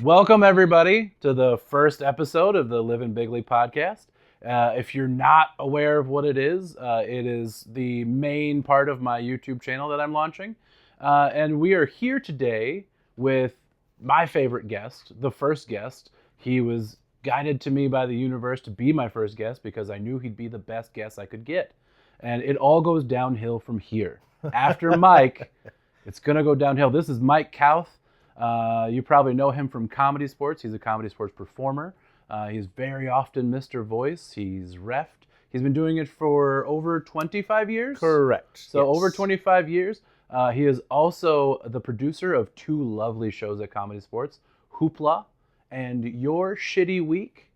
Welcome, everybody, to the first episode of the Livin' Bigly podcast. If you're not aware of what it is the main part of my YouTube channel that I'm launching. And we are here today with my favorite guest, the first guest. He was guided to me by the universe to be my first guest because I knew he'd be the best guest I could get. And it all goes downhill from here. After Mike, it's going to go downhill. This is Mike Kauth. You probably know him from comedy sports. He's a comedy sports performer. He's very often Mr. Voice. He's reffed. He's been doing it for over 25 years? Correct. So yes. Over 25 years. He is also the producer of two lovely shows at Comedy Sports, Hoopla and Your Shitty Week.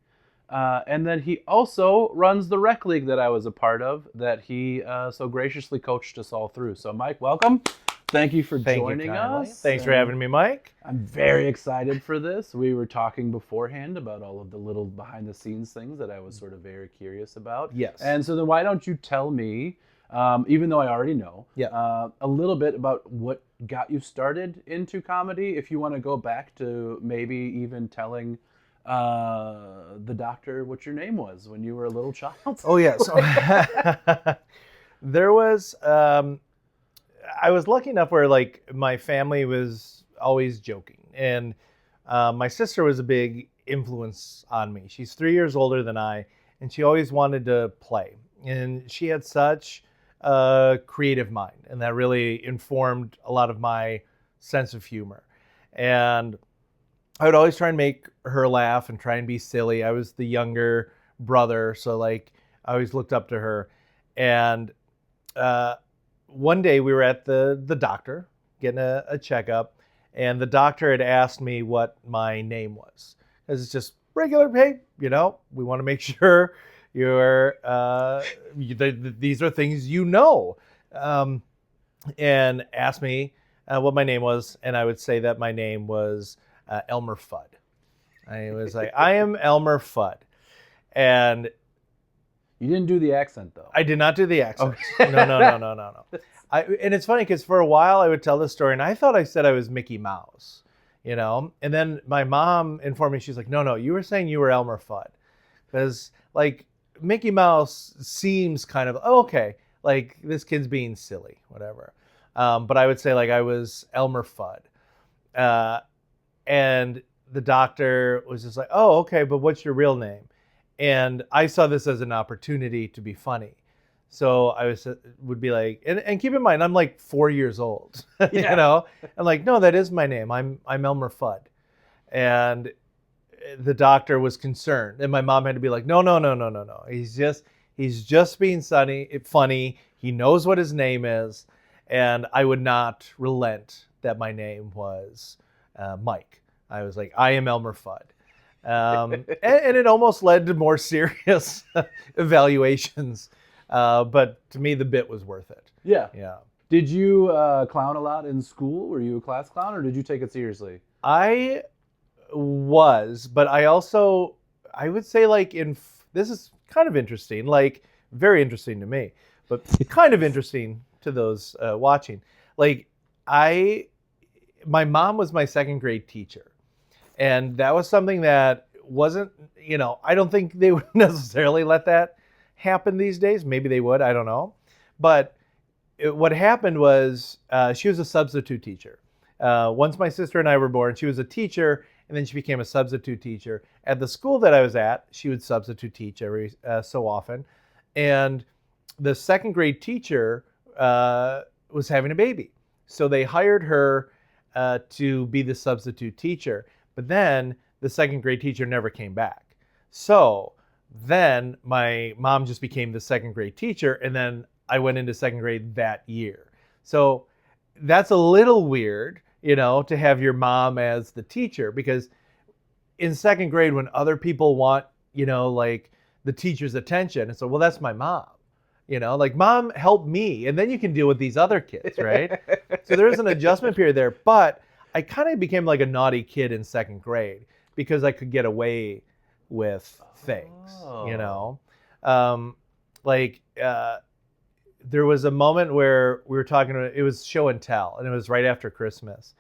And then he also runs the rec league that I was a part of that he so graciously coached us all through. So Mike, welcome. Thank you for joining us. Thanks for having me, Mike. I'm very excited for this. We were talking beforehand about all of the little behind the scenes things that I was sort of very curious about. Yes. And so then why don't you tell me, even though I already know, a little bit about what got you started into comedy, if you want to go back to maybe even telling the doctor what your name was when you were a little child. Oh, yeah. So there was... I was lucky enough where like my family was always joking, and my sister was a big influence on me. She's 3 years older than I, and she always wanted to play, and she had such a creative mind, and that really informed a lot of my sense of humor. And I would always try and make her laugh and try and be silly. I was the younger brother, so like I always looked up to her. And one day we were at the doctor getting a checkup, and the doctor had asked me what my name was. Because it's just regular, hey, we want to make sure you're, these are things you know. And asked me what my name was, and I would say that my name was Elmer Fudd. I was like, I am Elmer Fudd. And you didn't do the accent, though. I did not do the accent. Okay. No. And it's funny because for a while I would tell this story, and I thought I said I was Mickey Mouse, And then my mom informed me, she's like, no, you were saying you were Elmer Fudd. Because, like, Mickey Mouse seems kind of, okay, like, this kid's being silly, whatever. But I would say, like, I was Elmer Fudd. And the doctor was just like, oh, okay, but what's your real name? And I saw this as an opportunity to be funny. So I would be like, and keep in mind, I'm like 4 years old, I'm like, no, that is my name. I'm Elmer Fudd. And the doctor was concerned. And my mom had to be like, no. He's just being funny. He knows what his name is. And I would not relent that my name was Mike. I was like, I am Elmer Fudd. And it almost led to more serious evaluations. But to me, the bit was worth it. Yeah. Yeah. Did you clown a lot in school? Were you a class clown, or did you take it seriously? I was, but I would say like this is kind of interesting, like very interesting to me, but kind of interesting to those watching. Like my mom was my second grade teacher. And that was something that wasn't, I don't think they would necessarily let that happen these days. Maybe they would, I don't know. But what happened was she was a substitute teacher. Once my sister and I were born, she was a teacher, and then she became a substitute teacher. At the school that I was at, she would substitute teach every so often. And the second grade teacher was having a baby. So they hired her to be the substitute teacher. But then the second grade teacher never came back. So then my mom just became the second grade teacher, and then I went into second grade that year. So that's a little weird, to have your mom as the teacher, because in second grade when other people want, like the teacher's attention, it's like, well, that's my mom. Like, mom, help me, and then you can deal with these other kids, right? So there's an adjustment period there. But I kind of became like a naughty kid in second grade because I could get away with things, there was a moment where we were talking, it was show and tell, and it was right after Christmas.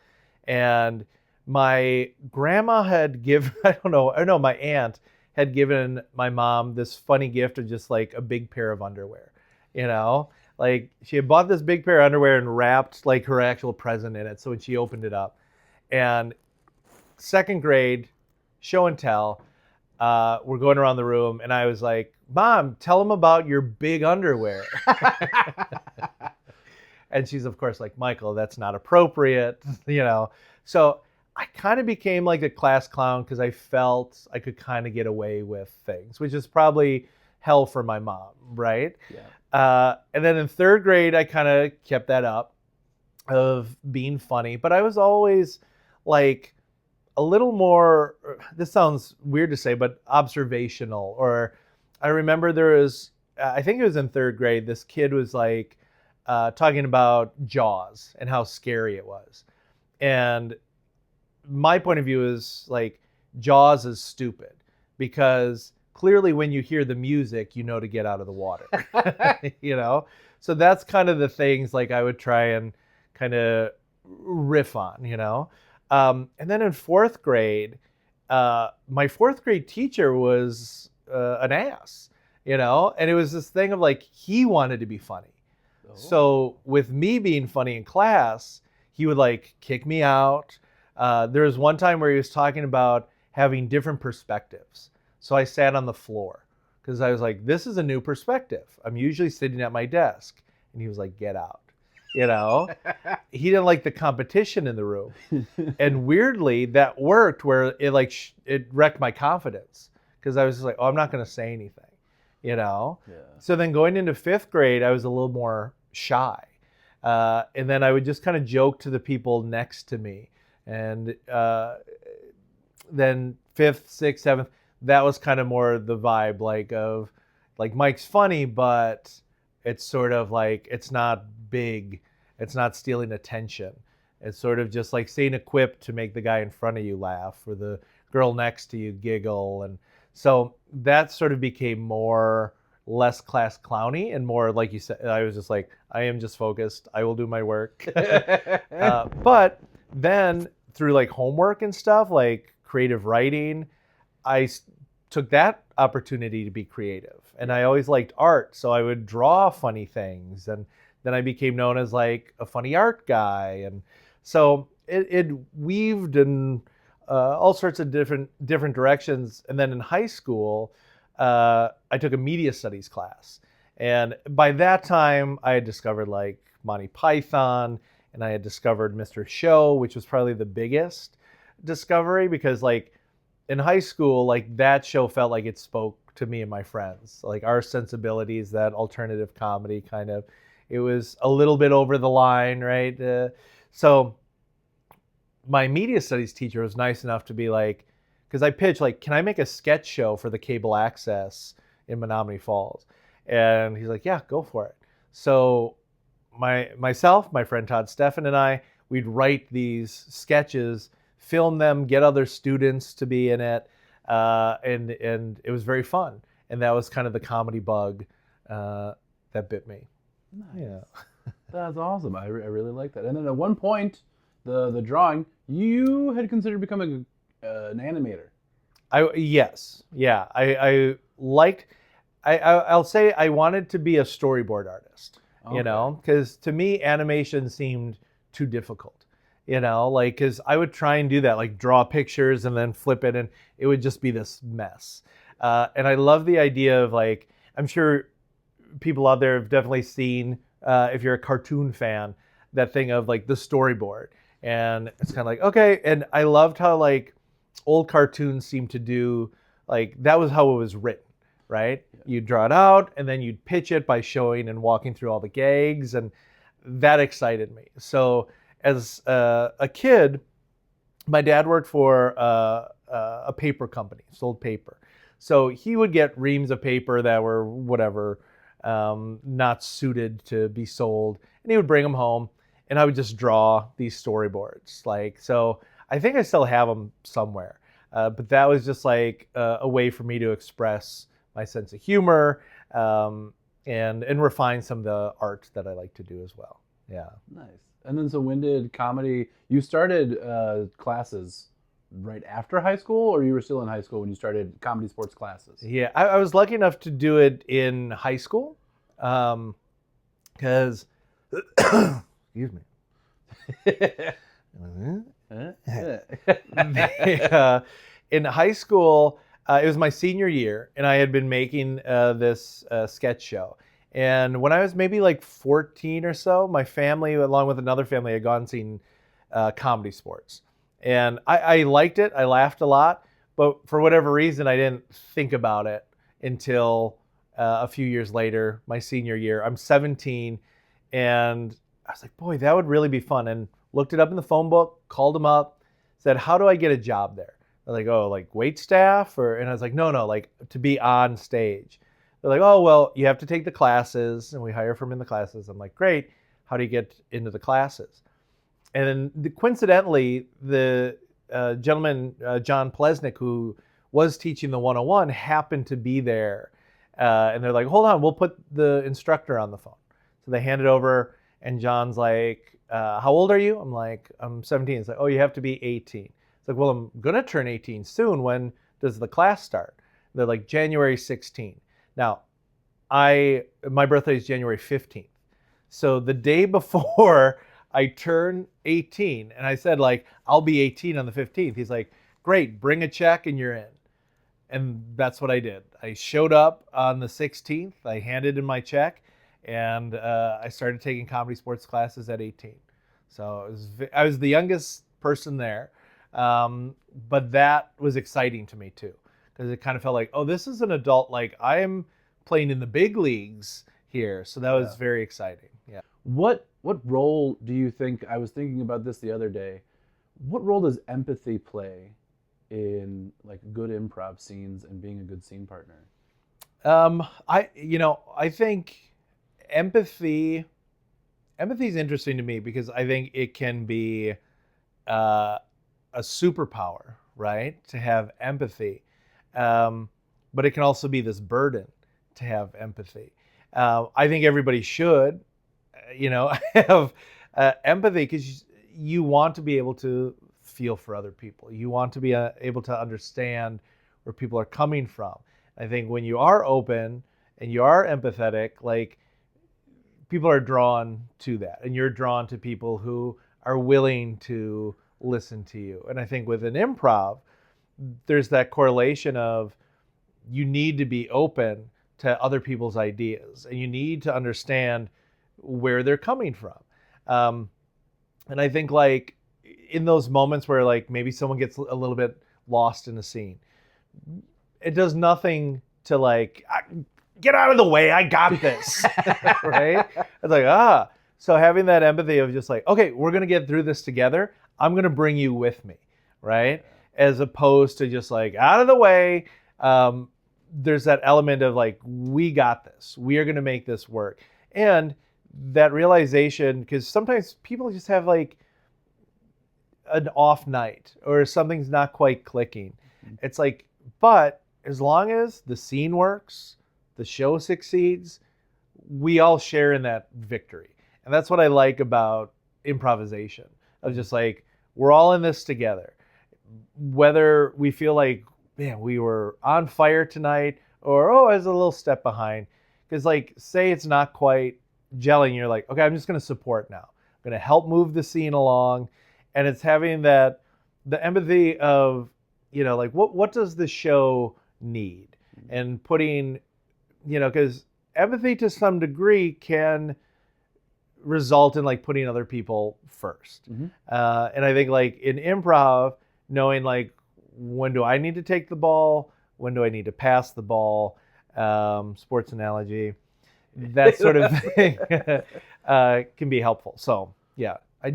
And my grandma had given, I don't know, or no, my aunt had given my mom this funny gift of just like a big pair of underwear, you know? Like she had bought this big pair of underwear and wrapped like her actual present in it. So when she opened it up, and second grade, show and tell, we're going around the room, and I was like, Mom, tell them about your big underwear. And she's, of course, like, Michael, that's not appropriate, you know? So I kind of became like a class clown because I felt I could kind of get away with things, which is probably hell for my mom, right? Yeah. And then in third grade, I kind of kept that up of being funny, but I was always like a little more, this sounds weird to say, but observational. Or I remember there was, I think it was in third grade, this kid was like talking about Jaws and how scary it was. And my point of view is like Jaws is stupid because clearly when you hear the music, you know to get out of the water, you know? So that's kind of the things like I would try and kind of riff on, you know? And then in fourth grade, my fourth grade teacher was an ass, you know? And it was this thing of like, he wanted to be funny. Oh. So with me being funny in class, he would like kick me out. There was one time where he was talking about having different perspectives. So I sat on the floor because I was like, this is a new perspective. I'm usually sitting at my desk. And he was like, get out. You know, he didn't like the competition in the room. And weirdly, that worked where it like, it wrecked my confidence because I was just like, oh, I'm not going to say anything, you know? Yeah. So then going into fifth grade, I was a little more shy. And then I would just kind of joke to the people next to me. And then fifth, sixth, seventh, that was kind of more the vibe like of like Mike's funny, but it's sort of like, it's not big. It's not stealing attention. It's sort of just like saying a quip to make the guy in front of you laugh or the girl next to you giggle. And so that sort of became more less class clowny and more like you said, I was just like, I am just focused. I will do my work. But then through like homework and stuff, like creative writing, I took that opportunity to be creative. And I always liked art. So I would draw funny things. And then I became known as like a funny art guy. And so it weaved in all sorts of different directions. And then in high school, I took a media studies class. And by that time, I had discovered like Monty Python, and I had discovered Mr. Show, which was probably the biggest discovery because like in high school, like that show felt like it spoke to me and my friends, like our sensibilities, that alternative comedy kind of, it was a little bit over the line, right? So my media studies teacher was nice enough to be like, because I pitched like, can I make a sketch show for the cable access in Menominee Falls? And he's like, yeah, go for it. So myself, my friend Todd Steffen, and I, we'd write these sketches, film them, get other students to be in it, and it was very fun. And that was kind of the comedy bug that bit me. Nice. Yeah. That's awesome. I really like that. And then at one point, the drawing, you had considered becoming an animator. Yes. Yeah. I liked, I'll say I wanted to be a storyboard artist, Okay. you know, because to me, animation seemed too difficult, you know, like, because I would try and do that, like draw pictures and then flip it, and it would just be this mess. And I love the idea of like, I'm sure people out there have definitely seen, if you're a cartoon fan, that thing of like the storyboard. And it's kind of like, okay. And I loved how like old cartoons seem to do, like that was how it was written, right? Yeah. You'd draw it out and then you'd pitch it by showing and walking through all the gags, and that excited me. So as a kid, my dad worked for a paper company, sold paper. So he would get reams of paper that were whatever, not suited to be sold, and he would bring them home, and I would just draw these storyboards. Like, so I think I still have them somewhere, but that was just like a way for me to express my sense of humor, and refine some of the art that I like to do as well. Yeah. Nice. And then so when did comedy? You started classes right after high school, or you were still in high school when you started comedy sports classes? Yeah, I was lucky enough to do it in high school, because excuse me. In high school, it was my senior year, and I had been making this sketch show. And when I was maybe like 14 or so, my family, along with another family, had gone and seen comedy sports. And I liked it. I laughed a lot. But for whatever reason, I didn't think about it until a few years later, my senior year. I'm 17, and I was like, boy, that would really be fun. And looked it up in the phone book, called them up, said, how do I get a job there? They're like, oh, like wait staff? And I was like, no, like to be on stage. They're like, oh, well, you have to take the classes, and we hire from in the classes. I'm like, great. How do you get into the classes? And then coincidentally, the gentleman, John Plesnick, who was teaching the 101, happened to be there. And they're like, hold on, we'll put the instructor on the phone. So they hand it over, and John's like, how old are you? I'm like, I'm 17. It's like, oh, you have to be 18. It's like, well, I'm going to turn 18 soon. When does the class start? They're like, January 16. Now, my birthday is January 15th. So the day before I turn 18, and I said, like, I'll be 18 on the 15th. He's like, great, bring a check and you're in. And that's what I did. I showed up on the 16th. I handed in my check, and I started taking comedy sports classes at 18. So I was the youngest person there. But that was exciting to me too, because it kind of felt like, oh, this is an adult, like I am playing in the big leagues here. So that was very exciting. Yeah. What role do you think, I was thinking about this the other day, what role does empathy play in like good improv scenes and being a good scene partner? I think empathy is interesting to me, because I think it can be a superpower, right? To have empathy. But it can also be this burden to have empathy. I think everybody should, have empathy, because you want to be able to feel for other people. You want to be able to understand where people are coming from. I think when you are open and you are empathetic, like, people are drawn to that, and you're drawn to people who are willing to listen to you. And I think with an improv, there's that correlation of you need to be open to other people's ideas, and you need to understand where they're coming from. And I think, like, in those moments where, like, maybe someone gets a little bit lost in a scene, it does nothing to, like, get out of the way, I got this. Right? It's like, so having that empathy of just like, okay, we're going to get through this together. I'm going to bring you with me, right? As opposed to just like, out of the way. There's that element of like, we got this. We are going to make this work. And that realization, because sometimes people just have like an off night, or something's not quite clicking. It's like, but as long as the scene works, the show succeeds, we all share in that victory. And that's what I like about improvisation, of just like, we're all in this together. Whether we feel like, man, we were on fire tonight, or, oh, I was a little step behind. Because, like, say it's not quite gelling, you're like, okay, I'm just going to support now. I'm going to help move the scene along. And it's having the empathy of, like, what does the show need? And putting, because empathy to some degree can result in like putting other people first. Mm-hmm. And I think, like, in improv, knowing like, when do I need to take the ball? When do I need to pass the ball? Sports analogy, that sort of thing can be helpful. So yeah, I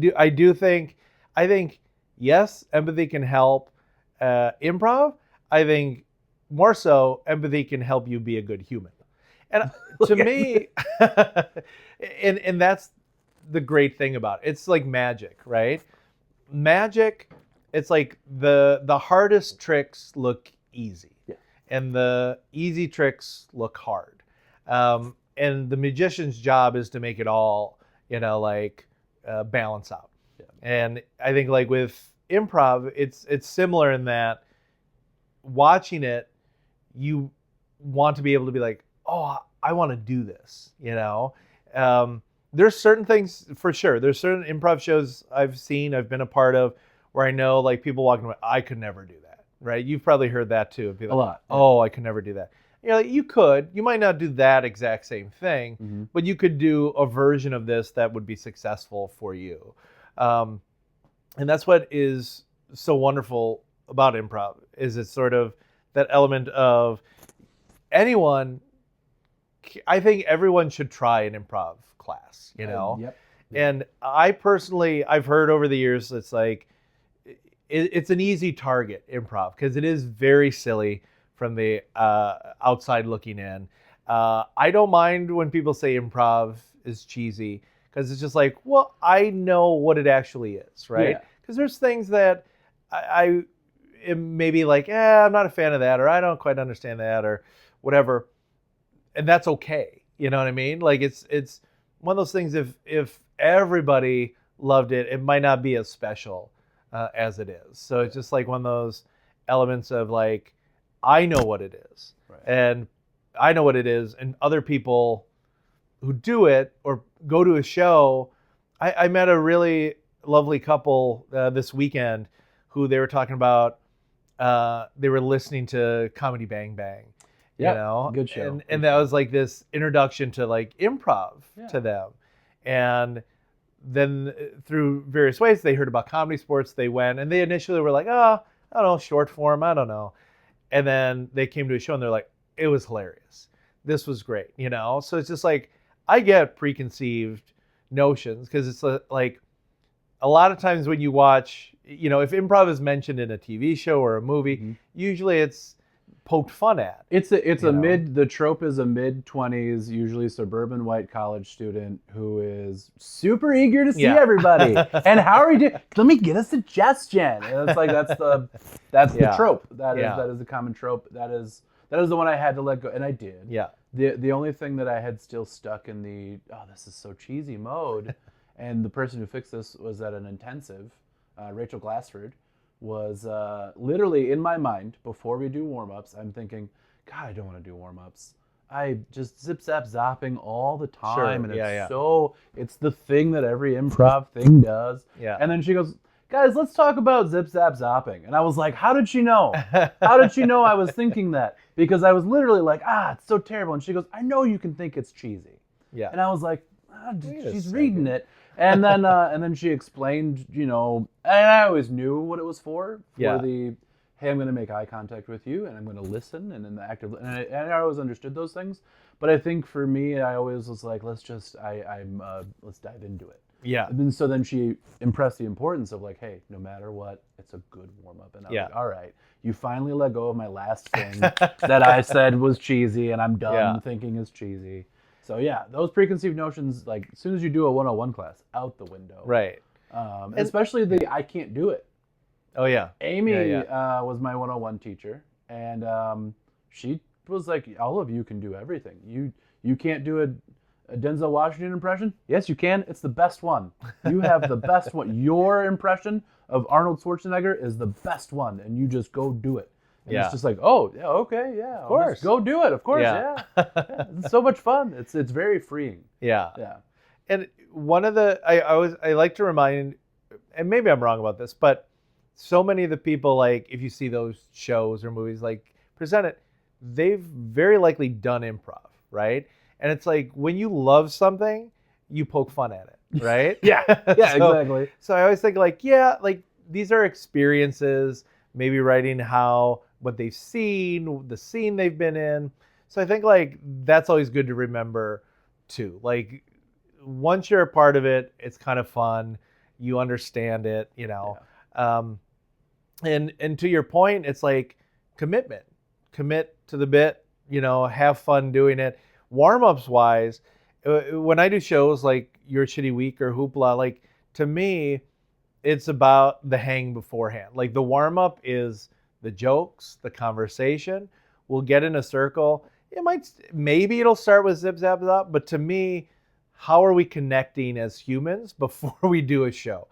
think yes, empathy can help improv. I think more so, empathy can help you be a good human. And to me, and that's the great thing about it. It's like magic, right? Magic. It's like the hardest tricks look easy, and the easy tricks look hard. And the magician's job is to make it all, like balance out. Yeah. And I think like with improv, it's similar in that watching it, you want to be able to be like, oh, I want to do this, you know. There's certain things for sure. There's certain improv shows I've been a part of, where I know like people walking away, I could never do that, right? You've probably heard that too. Like, a lot. Yeah. Oh, I could never do that. You know, like, you might not do that exact same thing, but you could do a version of this that would be successful for you. And that's what is so wonderful about improv, is it's sort of that element of I think everyone should try an improv class, you know? Yep. And I've heard over the years, it's like, it's an easy target, improv, because it is very silly from the outside looking in. I don't mind when people say improv is cheesy, because it's just like, well, I know what it actually is, right? Because there's things that I am maybe like, I'm not a fan of that, or I don't quite understand that, or whatever, and that's okay. You know what I mean? Like it's one of those things. If everybody loved it, it might not be as special as it is. So it's just like one of those elements of like, I know what it is, right. And I know what it is, and other people who do it or go to a show. I met a really lovely couple this weekend who they were talking about. They were listening to Comedy Bang Bang. Yeah, you know, good show. And that was like this introduction to like improv to them. And then through various ways, they heard about Comedy Sports. They went, and they initially were like, I don't know, short form, I don't know. And then they came to a show and they're like, it was hilarious. This was great, you know? So it's just like, I get preconceived notions, because it's like a lot of times when you watch, you know, if improv is mentioned in a TV show or a movie, usually it's poked fun at. The trope is a mid-20s, usually suburban white college student who is super eager to see everybody. And how are you doing? Let me get a suggestion. And it's like that's the trope. That is the common trope. That is the one I had to let go, and I did. Yeah. The only thing that I had still stuck in the this is so cheesy mode, and the person who fixed this was at an intensive, Rachel Glassford, was literally in my mind before we do warm-ups. I'm thinking, God, I don't want to do warm-ups. I just zip zap zopping all the time, and it's the thing that every improv thing does. Yeah. And then she goes, guys, let's talk about zip zap zopping. And I was like, how did she know? How did she know I was thinking that? Because I was literally like, it's so terrible. And she goes, I know you can think it's cheesy. Yeah. And I was like, she's reading it. And then she explained, you know, and I always knew what it was for the, hey, I'm going to make eye contact with you, and I'm going to listen, and then the active, and I always understood those things. But I think for me, I always was like, let's dive into it. Yeah. And so then she impressed the importance of like, hey, no matter what, it's a good warm up. And I was like, all right, you finally let go of my last thing that I said was cheesy, and I'm done thinking is cheesy. So yeah, those preconceived notions, like as soon as you do a 101 class, out the window. Right. Especially the I can't do it. Oh yeah. Amy was my 101 teacher, and she was like, all of you can do everything. You can't do a Denzel Washington impression? Yes, you can. It's the best one. You have the best one. Your impression of Arnold Schwarzenegger is the best one, and you just go do it. And it's just like, okay, of course, go do it, of course, yeah. It's so much fun. It's very freeing. Yeah. Yeah. And one of the I like to remind, and maybe I'm wrong about this, but so many of the people, like if you see those shows or movies like present it, they've very likely done improv, right? And it's like when you love something, you poke fun at it, right? Exactly. So I always think like these are experiences, maybe writing what they've seen, the scene they've been in. So I think like that's always good to remember too. Like once you're a part of it, it's kind of fun. You understand it, you know. Yeah. And to your point, it's like commit to the bit, you know, have fun doing it. Warm-ups wise, when I do shows like Your Shitty Week or Hoopla, like to me, it's about the hang beforehand. Like the warm-up is the jokes, the conversation. We'll get in a circle. Maybe it'll start with zip zap zap, but to me, how are we connecting as humans before we do a show?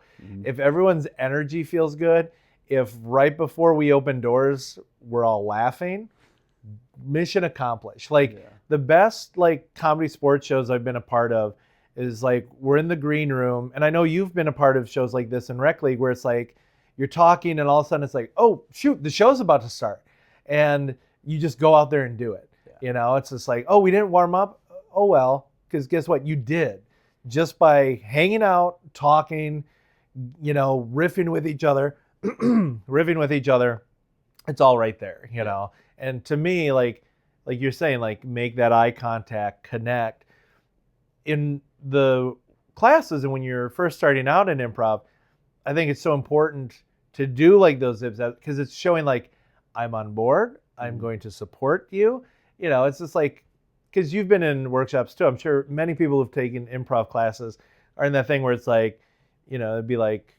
If everyone's energy feels good, if right before we open doors, we're all laughing, mission accomplished. Like the best like comedy sports shows I've been a part of is like we're in the green room, and I know you've been a part of shows like this in Rec League where it's like you're talking and all of a sudden it's like, oh shoot, the show's about to start, and you just go out there and do it. You know, it's just like, oh, we didn't warm up. Oh well, because guess what? You did just by hanging out, talking, you know, riffing with each other. It's all right there, you know. And to me, like you're saying, like make that eye contact, connect. In the classes and when you're first starting out in improv, I think it's so important to do like those zips because it's showing like I'm on board, I'm going to support you. You know, it's just like, because you've been in workshops too. I'm sure many people who've taken improv classes are in that thing where it's like, you know, it'd be like,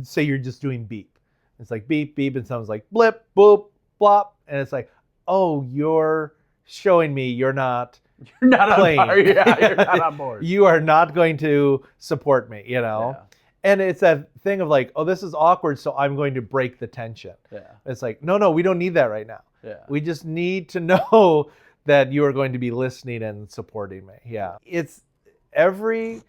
say you're just doing beep. It's like beep, beep, and someone's like blip, boop, blop. And it's like, oh, you're showing me you're not playing. You're not on board. You are not going to support me, you know? Yeah. And it's that thing of like, oh, this is awkward, so I'm going to break the tension. Yeah. It's like, no, we don't need that right now. Yeah. We just need to know that you are going to be listening and supporting me. Yeah. It's every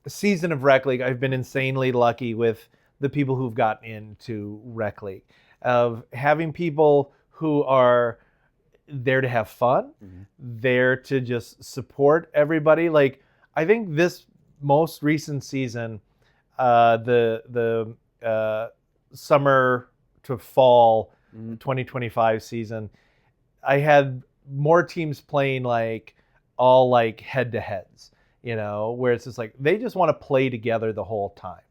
season of Rec League, I've been insanely lucky with the people who've gotten into Rec League, of having people who are there to have fun, there to just support everybody. Like, I think this most recent season, the summer to fall 2025 season, I had more teams playing like all like head-to-heads, you know, where it's just like they just want to play together the whole time.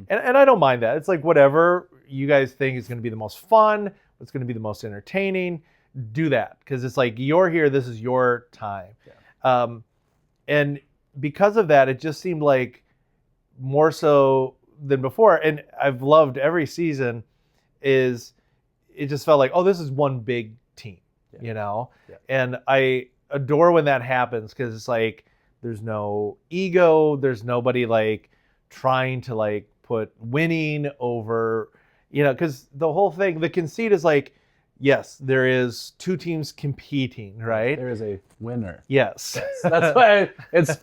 And I don't mind that. It's like whatever you guys think is going to be the most fun, what's going to be the most entertaining, do that, because it's like you're here, this is your time. And because of that, it just seemed like more so than before, and I've loved every season, is it just felt like, oh, this is one big team, you know? And I adore when that happens, because it's like there's no ego, there's nobody like trying to like put winning over, you know, because the whole thing, the conceit is like, yes, there is two teams competing, right? There is a winner. Yes. That's why it's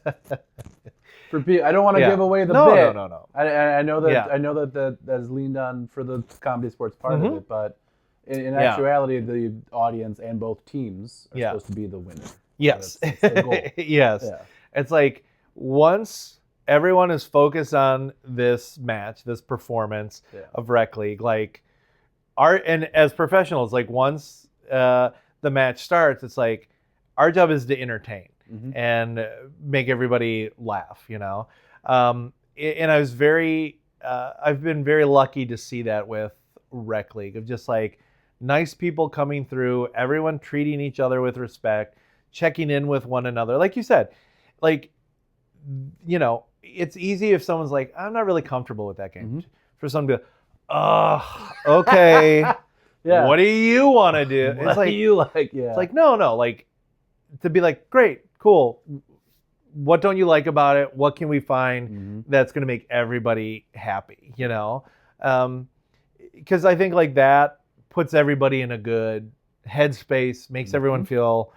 for people. I don't want to give away the bit. No. I know that I know that is leaned on for the comedy sports part of it, but in actuality, the audience and both teams are supposed to be the winner. Yes. It's the goal. Yes. Yeah. It's like once everyone is focused on this match, this performance of Rec League, like and as professionals, like once the match starts, it's like our job is to entertain and make everybody laugh, you know? And I was I've been very lucky to see that with Rec League, of just like nice people coming through, everyone treating each other with respect, checking in with one another. Like you said, like, you know, it's easy if someone's like, I'm not really comfortable with that game. For someone to be like, oh, okay. What do you want to do? What do you like? It's like, no, like to be like, great, cool. What don't you like about it? What can we find that's going to make everybody happy, you know? Because I think like that puts everybody in a good headspace, makes everyone feel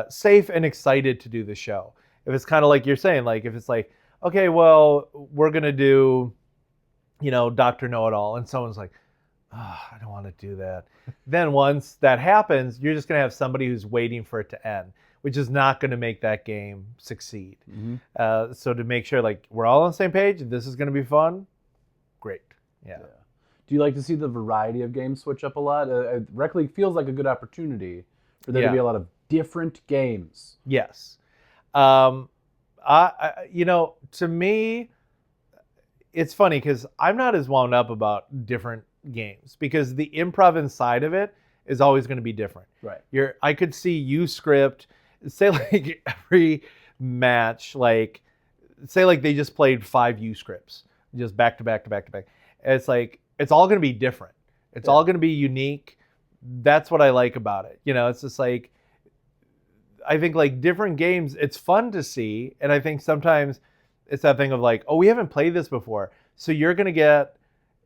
safe and excited to do the show. If it's kind of like you're saying, like if it's like, okay, well, we're going to do, you know, Dr. Know-It-All, and someone's like, oh, I don't want to do that. Then once that happens, you're just going to have somebody who's waiting for it to end, which is not going to make that game succeed. So to make sure like we're all on the same page, this is going to be fun, great. Yeah. Do you like to see the variety of games switch up a lot? Rec League feels like a good opportunity for there to be a lot of different games. Yes. You know, to me, it's funny because I'm not as wound up about different games, because the improv inside of it is always going to be different. Right. I could see you script, say like every match, like say like they just played 5 U scripts, just back to back to back to back. And it's like, it's all going to be different. It's all going to be unique. That's what I like about it. You know, it's just like, I think like different games, it's fun to see. And I think sometimes it's that thing of like, oh, we haven't played this before. So you're going to get,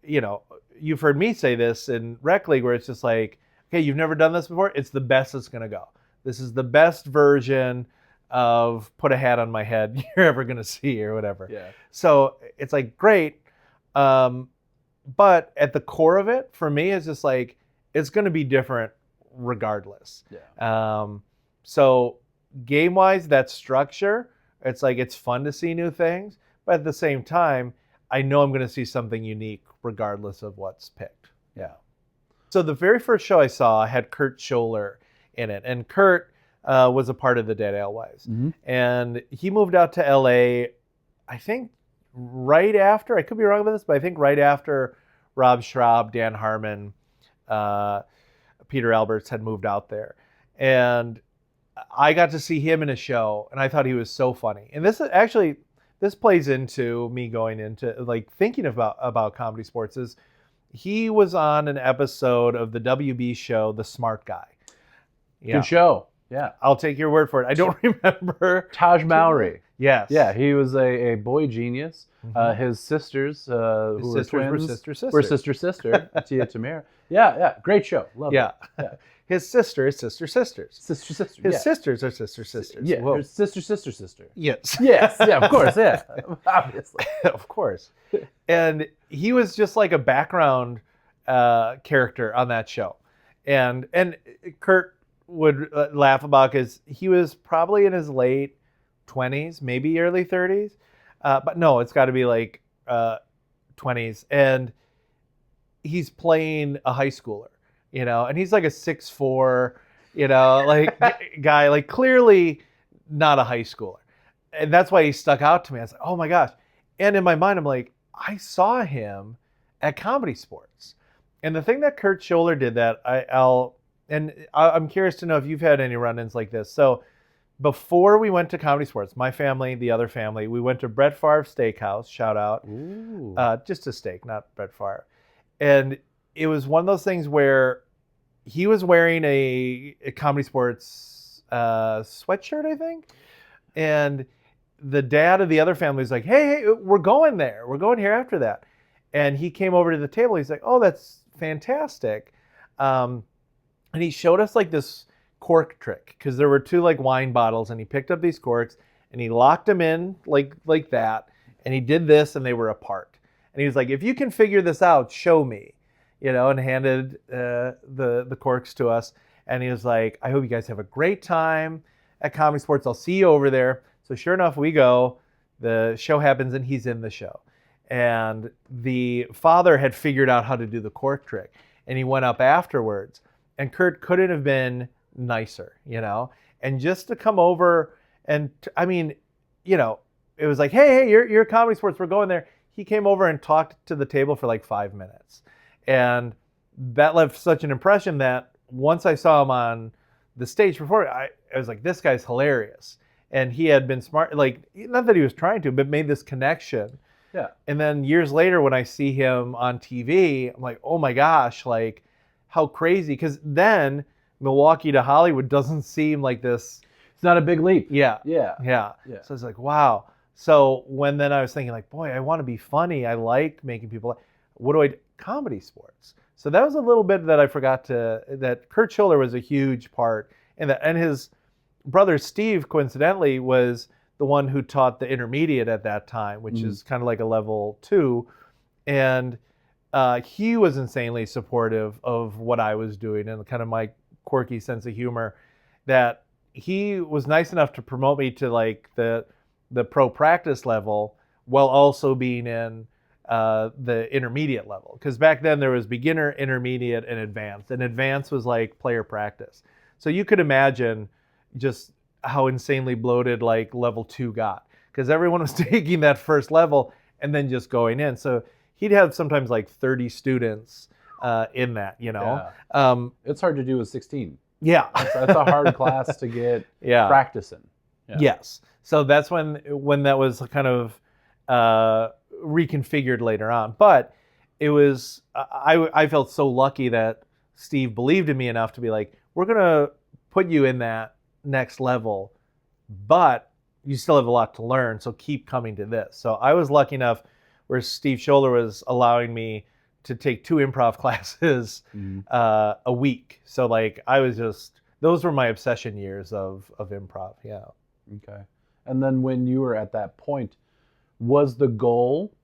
you've heard me say this in Rec League where it's just like, okay, you've never done this before. It's the best it's going to go. This is the best version of put a hat on my head you're ever going to see or whatever. Yeah. So it's like, great. But at the core of it, for me, it's just like, it's going to be different regardless. Yeah. So game-wise, that structure, it's like, it's fun to see new things. But at the same time, I know I'm going to see something unique regardless of what's picked. Yeah. So the very first show I saw had Kurt Scholler in it. And Kurt was a part of the Dead Alewives. Mm-hmm. And he moved out to LA, I think, right after, I could be wrong about this, but I think right after Rob Schraub, Dan Harmon, Peter Alberts had moved out there. And I got to see him in a show, and I thought he was so funny. And this is actually, this plays into me going into, like, thinking about comedy sports, is he was on an episode of the WB show, The Smart Guy. Yeah. Good show. Yeah. I'll take your word for it. I don't remember. Taj Mowry. Yes. Yeah, he was a boy genius. Mm-hmm. His sisters, who His were sisters twins, were sister. were sister, Tia Tamir. Yeah, great show. Love Yeah. it. Yeah. His sister is sisters. Sister. His sisters are sisters. Yeah, Whoa. her sister. Yes. Yes, yeah, of course, yeah. Obviously. Of course. And he was just like a background character on that show. And Kurt would laugh about, because he was probably in his late 20s, maybe early 30s. But no, it's got to be like 20s. And he's playing a high schooler, and he's like a 6'4", like guy, like clearly not a high schooler. And that's why he stuck out to me. I was like, oh my gosh. And in my mind, I'm like, I saw him at Comedy Sports. And the thing that Kurt Scholler did that I'm curious to know if you've had any run-ins like this. So before we went to Comedy Sports, my family, the other family, we went to Brett Favre's Steakhouse, shout out. Ooh. Just a steak, not Brett Favre. And it was one of those things where he was wearing a Comedy Sports sweatshirt, I think. And the dad of the other family was like, hey, we're going there. We're going here after that. And he came over to the table. He's like, oh, that's fantastic. And he showed us like this cork trick, because there were two like wine bottles, and he picked up these corks and he locked them in like that. And he did this, and they were apart. And he was like, if you can figure this out, show me, and handed the corks to us. And he was like, I hope you guys have a great time at Comedy Sports. I'll see you over there. So sure enough, we go, the show happens, and he's in the show. And the father had figured out how to do the cork trick, and he went up afterwards. And Kurt couldn't have been nicer, and just to come over and, it was like, hey, you're Comedy Sports, we're going there. He came over and talked to the table for like 5 minutes. And that left such an impression that once I saw him on the stage before, I was like, this guy's hilarious. And he had been smart, like, not that he was trying to, but made this connection. Yeah. And then years later, when I see him on TV, I'm like, oh my gosh, like, how crazy. Because then Milwaukee to Hollywood doesn't seem like this. It's not a big leap. Yeah. Yeah. So it's like, wow. So then I was thinking like, boy, I want to be funny. I like making people, what do I do? Comedy Sports. So that was a little bit that I forgot that Kurt Scholler was a huge part in that. And his brother Steve, coincidentally, was the one who taught the intermediate at that time, which is kind of like a level 2. And he was insanely supportive of what I was doing and kind of my quirky sense of humor, that he was nice enough to promote me to like the pro practice level while also being in the intermediate level. Because back then there was beginner, intermediate, and advanced. And advanced was like player practice. So you could imagine just how insanely bloated like level 2 got. Because everyone was taking that first level and then just going in. So he'd have sometimes like 30 students in that, Yeah. It's hard to do with 16. Yeah. That's a hard class to get practicing. Yeah. Yes. So that's when that was kind of reconfigured later on. But it was, I felt so lucky that Steve believed in me enough to be like, we're going to put you in that next level, but you still have a lot to learn. So keep coming to this. So I was lucky enough where Steve Scholler was allowing me to take 2 improv classes a week. So like I was just, those were my obsession years of improv. Yeah. Okay. And then when you were at that point, was the goal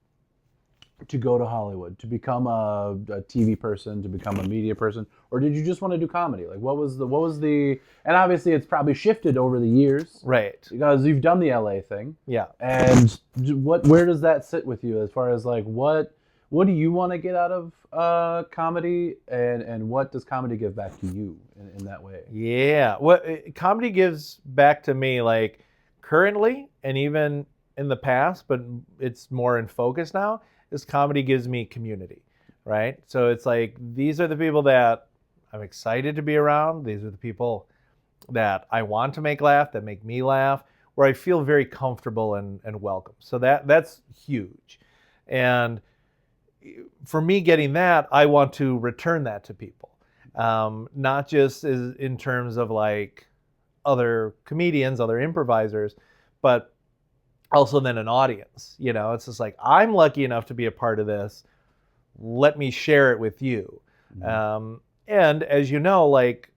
to go to Hollywood, to become a TV person, to become a media person, or did you just want to do comedy? Like what was the, and obviously it's probably shifted over the years. Right. Because you've done the LA thing. Yeah. And where does that sit with you as far as like what do you want to get out of comedy, and what does comedy give back to you in that way? Yeah. What comedy gives back to me, like currently and even in the past, but it's more in focus now, is comedy gives me community, right? So it's like, these are the people that I'm excited to be around. These are the people that I want to make laugh, that make me laugh, where I feel very comfortable and welcome. So that's huge. And for me getting that, I want to return that to people. Not just in terms of like other comedians, other improvisers, but also then an audience. You know, it's just like, I'm lucky enough to be a part of this. Let me share it with you. And as you know, like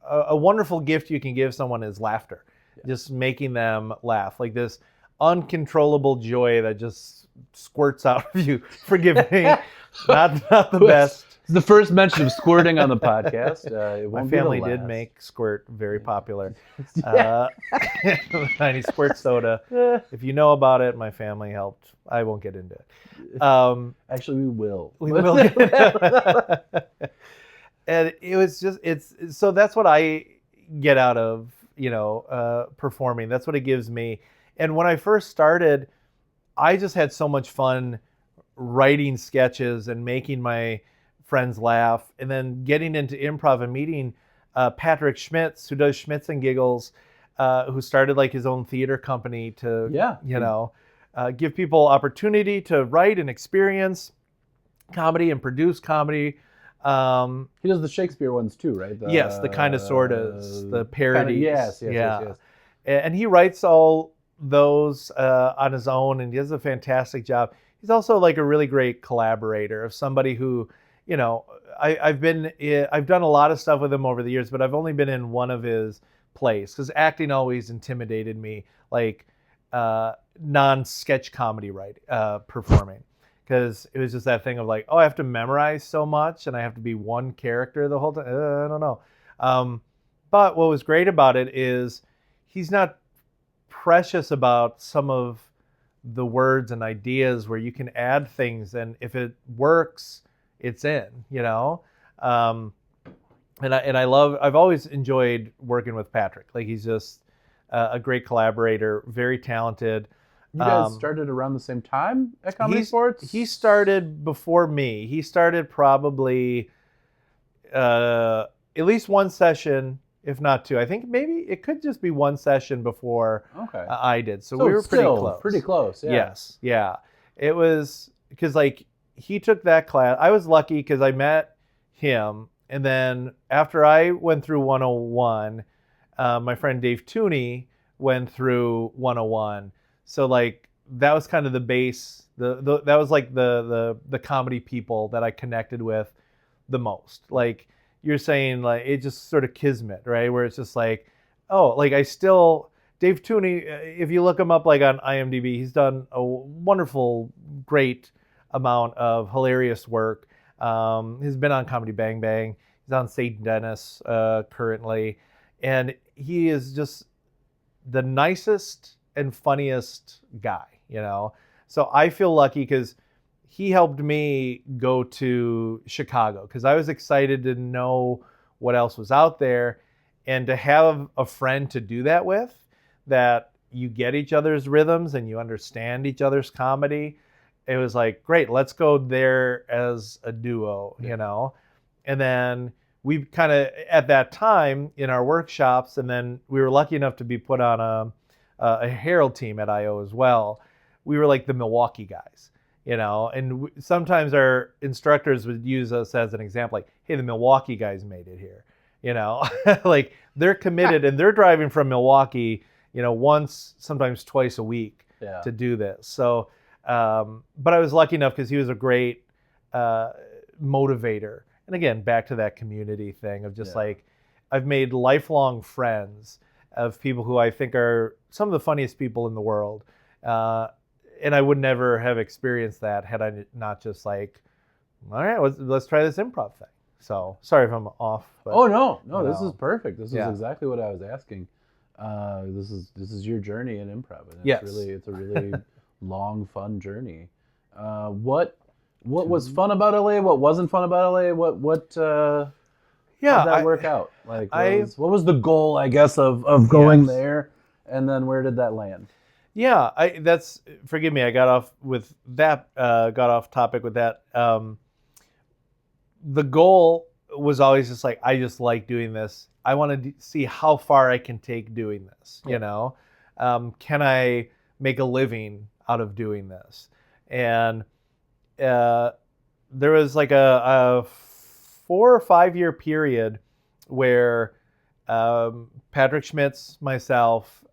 a wonderful gift you can give someone is laughter. Just making them laugh, like this uncontrollable joy that just squirts out of you. Forgive me, not the best. It's the first mention of squirting on the podcast. It My won't family be the did last. make squirt very popular. 90 squirt soda. If you know about it, my family helped. I won't get into it. Actually, we will. We will get into it. And it was just, so that's what I get out of, performing. That's what it gives me. And when I first started, I just had so much fun writing sketches and making my friends laugh, and then getting into improv and meeting Patrick Schmitz, who does Schmitz and Giggles, who started like his own theater company to, give people opportunity to write and experience comedy and produce comedy. He does the Shakespeare ones too, right? Yes, the kind of sortas, the parodies. Yes. And he writes all those on his own, and he does a fantastic job. He's also like a really great collaborator, of somebody who, I've done a lot of stuff with him over the years, but I've only been in one of his plays, because acting always intimidated me, like non-sketch comedy performing. Because it was just that thing of like, oh, I have to memorize so much and I have to be one character the whole time. I don't know. But what was great about it is he's not precious about some of the words and ideas, where you can add things, and if it works, it's in, And I've always enjoyed working with Patrick. Like, he's just a great collaborator, very talented. You guys started around the same time at Comedy Sports? He started before me. He started probably at least one session, if not 2. I think maybe it could just be one session before I did. So we were pretty close. Pretty close, yeah. Yes, yeah. It was because like he took that class. I was lucky because I met him, and then after I went through 101, my friend Dave Tooney went through 101. So like that was kind of the base. That was like the comedy people that I connected with the most. Like you're saying, like it just sort of kismet, right? Where it's just like, oh, like Dave Tooney. If you look him up like on IMDb, he's done a wonderful, great amount of hilarious work. He's been on Comedy Bang Bang. He's on St. Dennis currently, and he is just the nicest and funniest guy, So I feel lucky because he helped me go to Chicago, because I was excited to know what else was out there, and to have a friend to do that with, that you get each other's rhythms and you understand each other's comedy. It was like, great, let's go there as a duo, And then we kind of, at that time in our workshops, and then we were lucky enough to be put on a Herald team at IO as well. We were like the Milwaukee guys, and sometimes our instructors would use us as an example, like, hey, the Milwaukee guys made it here. you know, like they're committed and they're driving from Milwaukee, you know, once, sometimes twice a week Yeah. to do this. So, but I was lucky enough because he was a great motivator. And again, back to that community thing of just like, I've made lifelong friends of people who I think are some of the funniest people in the world. And I would never have experienced that had I not just like, all right, let's try this improv thing. So sorry if I'm off. But, oh no, this is perfect. This is Yeah. exactly what I was asking. This is your journey in improv, and Yes. it's a really long, fun journey. What was fun about LA? What wasn't fun about LA? How'd that work out? Like, what was the goal, I guess, of going there, and then where did that land? Yeah, forgive me, I got off with that, got off topic with that. The goal was always just like, I just like doing this. I want to see how far I can take doing this, you know? Can I make a living out of doing this? And there was like a 4 or 5 year period where Patrick Schmitz, myself,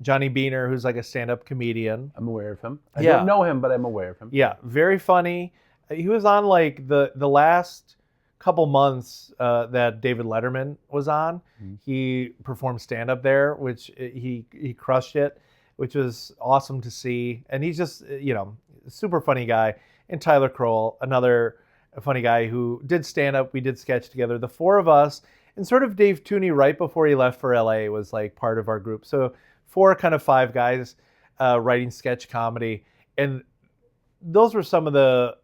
Johnny Beaner, who's like a stand-up comedian. I'm aware of him. I don't know him, but I'm aware of him. Yeah, very funny. He was on like the last couple months that David Letterman was on. Mm-hmm. He performed stand-up there, which he crushed it, which was awesome to see. And he's just, you know, a super funny guy. And Tyler Kroll, another funny guy who did stand-up. We did sketch together. The 4 of us, and sort of Dave Tooney right before he left for LA was like part of our group. So 4 kind of 5 guys writing sketch comedy. And those were some of the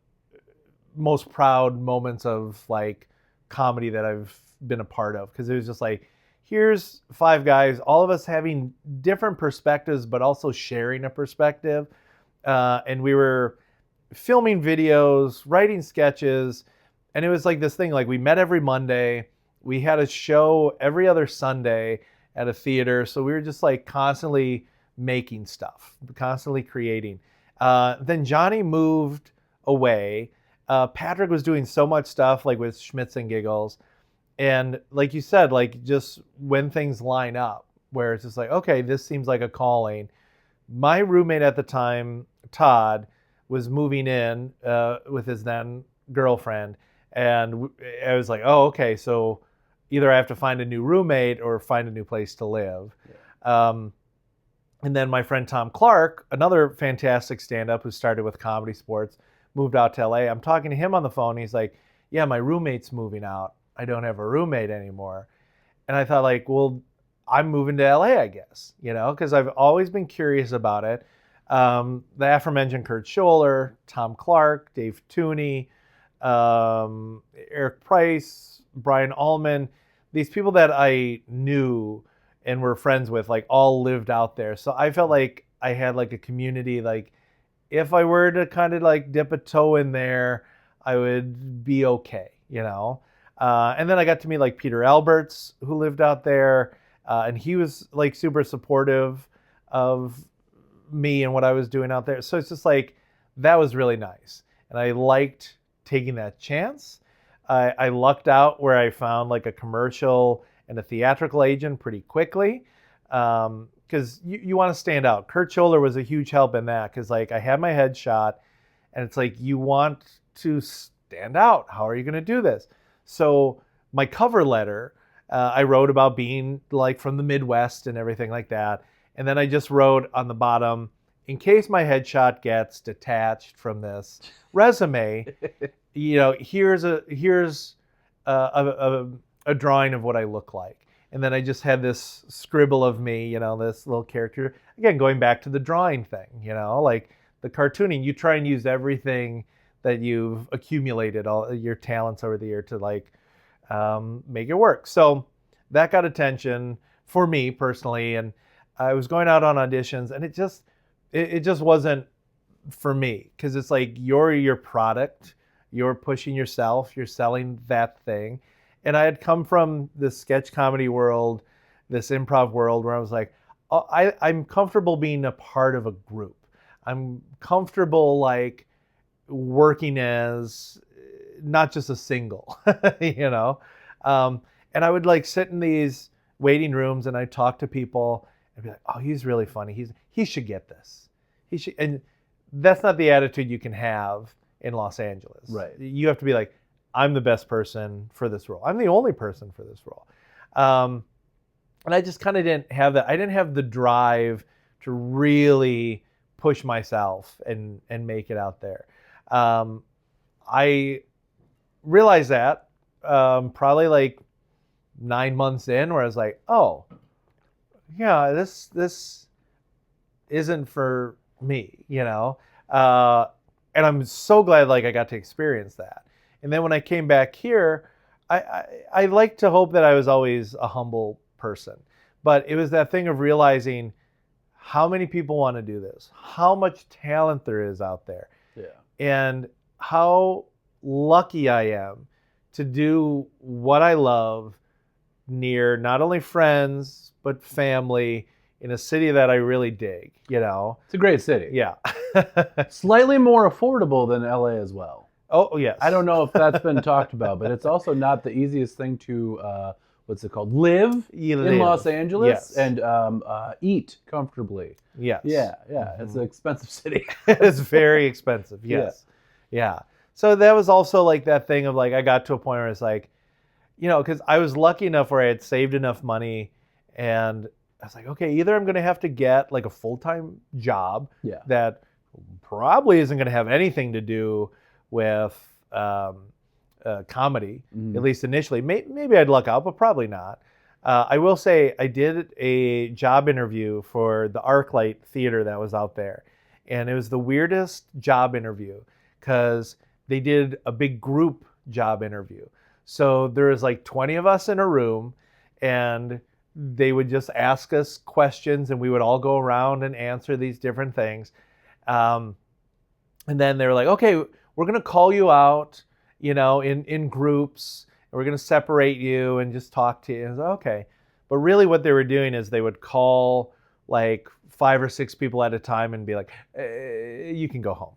most proud moments of like comedy that I've been a part of, because it was just like, here's 5 guys, all of us having different perspectives, but also sharing a perspective. And we were filming videos, writing sketches, and it was like this thing, like we met every Monday. We had a show every other Sunday at a theater. So we were just like constantly making stuff, constantly creating. Then Johnny moved away. Patrick was doing so much stuff like with Schmitz and Giggles. And like you said, like just when things line up, where it's just like, okay, this seems like a calling. My roommate at the time, Todd, was moving in with his then girlfriend. And I was like, oh, okay, so either I have to find a new roommate or find a new place to live. Yeah. And then my friend Tom Clark, another fantastic stand-up who started with Comedy Sports, moved out to LA. I'm talking to him on the phone. He's like, yeah, my roommate's moving out. I don't have a roommate anymore. And I thought like, well, I'm moving to LA, I guess, you know, because I've always been curious about it. The aforementioned Kurt Scholler, Tom Clark, Dave Tooney, Eric Price, Brian Allman, these people that I knew and were friends with, like all lived out there. So I felt like I had like a community, like if I were to kind of like dip a toe in there, I would be okay, you know? And then I got to meet like Peter Alberts, who lived out there, and he was like super supportive of me and what I was doing out there. So it's just like, that was really nice. And I liked taking that chance. I lucked out where I found like a commercial and a theatrical agent pretty quickly, because you want to stand out. Kurt Scholler was a huge help in that, because like I had my headshot, and it's like, you want to stand out. How are you going to do this? So my cover letter, I wrote about being like from the Midwest and everything like that. And then I just wrote on the bottom, in case my headshot gets detached from this resume, you know, here's a drawing of what I look like. And then I just had this scribble of me, you know, this little character. Again, going back to the drawing thing, you know, like the cartooning, you try and use everything that you've accumulated, all your talents over the year, to like make it work. So that got attention for me personally. And I was going out on auditions, and it just wasn't for me, because it's like, you're your product, you're pushing yourself, you're selling that thing. And I had come from this sketch comedy world, this improv world, where I was like, oh, I'm comfortable being a part of a group. I'm comfortable like working as not just a single, you know? And I would like sit in these waiting rooms and I'd talk to people and be like, oh, he's really funny. He should get this. He should. And that's not the attitude you can have in Los Angeles. Right. You have to be like, I'm the best person for this role. I'm the only person for this role. And I just kind of didn't have that. I didn't have the drive to really push myself and make it out there. I realized that probably like 9 months in, where I was like, oh, yeah, this isn't for me, you know? And I'm so glad like I got to experience that. And then when I came back here, I like to hope that I was always a humble person. But it was that thing of realizing how many people want to do this, how much talent there is out there, and how lucky I am to do what I love near not only friends, but family in a city that I really dig, you know? It's a great city. Yeah. Slightly more affordable than LA as well. Oh, yes. I don't know if that's been talked about, but it's also not the easiest thing to, what's it called? Live in Los Angeles, yes. And eat comfortably. Yes. Yeah. It's an expensive city. It's very expensive. Yes. Yeah. So that was also like that thing of like, I got to a point where it's like, you know, because I was lucky enough where I had saved enough money, and I was like, okay, either I'm going to have to get like a full-time job that probably isn't going to have anything to do with comedy, at least initially. Maybe I'd luck out, but probably not. I will say I did a job interview for the ArcLight Theater that was out there. And it was the weirdest job interview because they did a big group job interview. So there was like 20 of us in a room, and they would just ask us questions, and we would all go around and answer these different things. And then they were like, okay, we're going to call you out, you know, in groups, and we're going to separate you and just talk to you. And I was like, okay. But really what they were doing is they would call like 5 or 6 people at a time and be like, you can go home.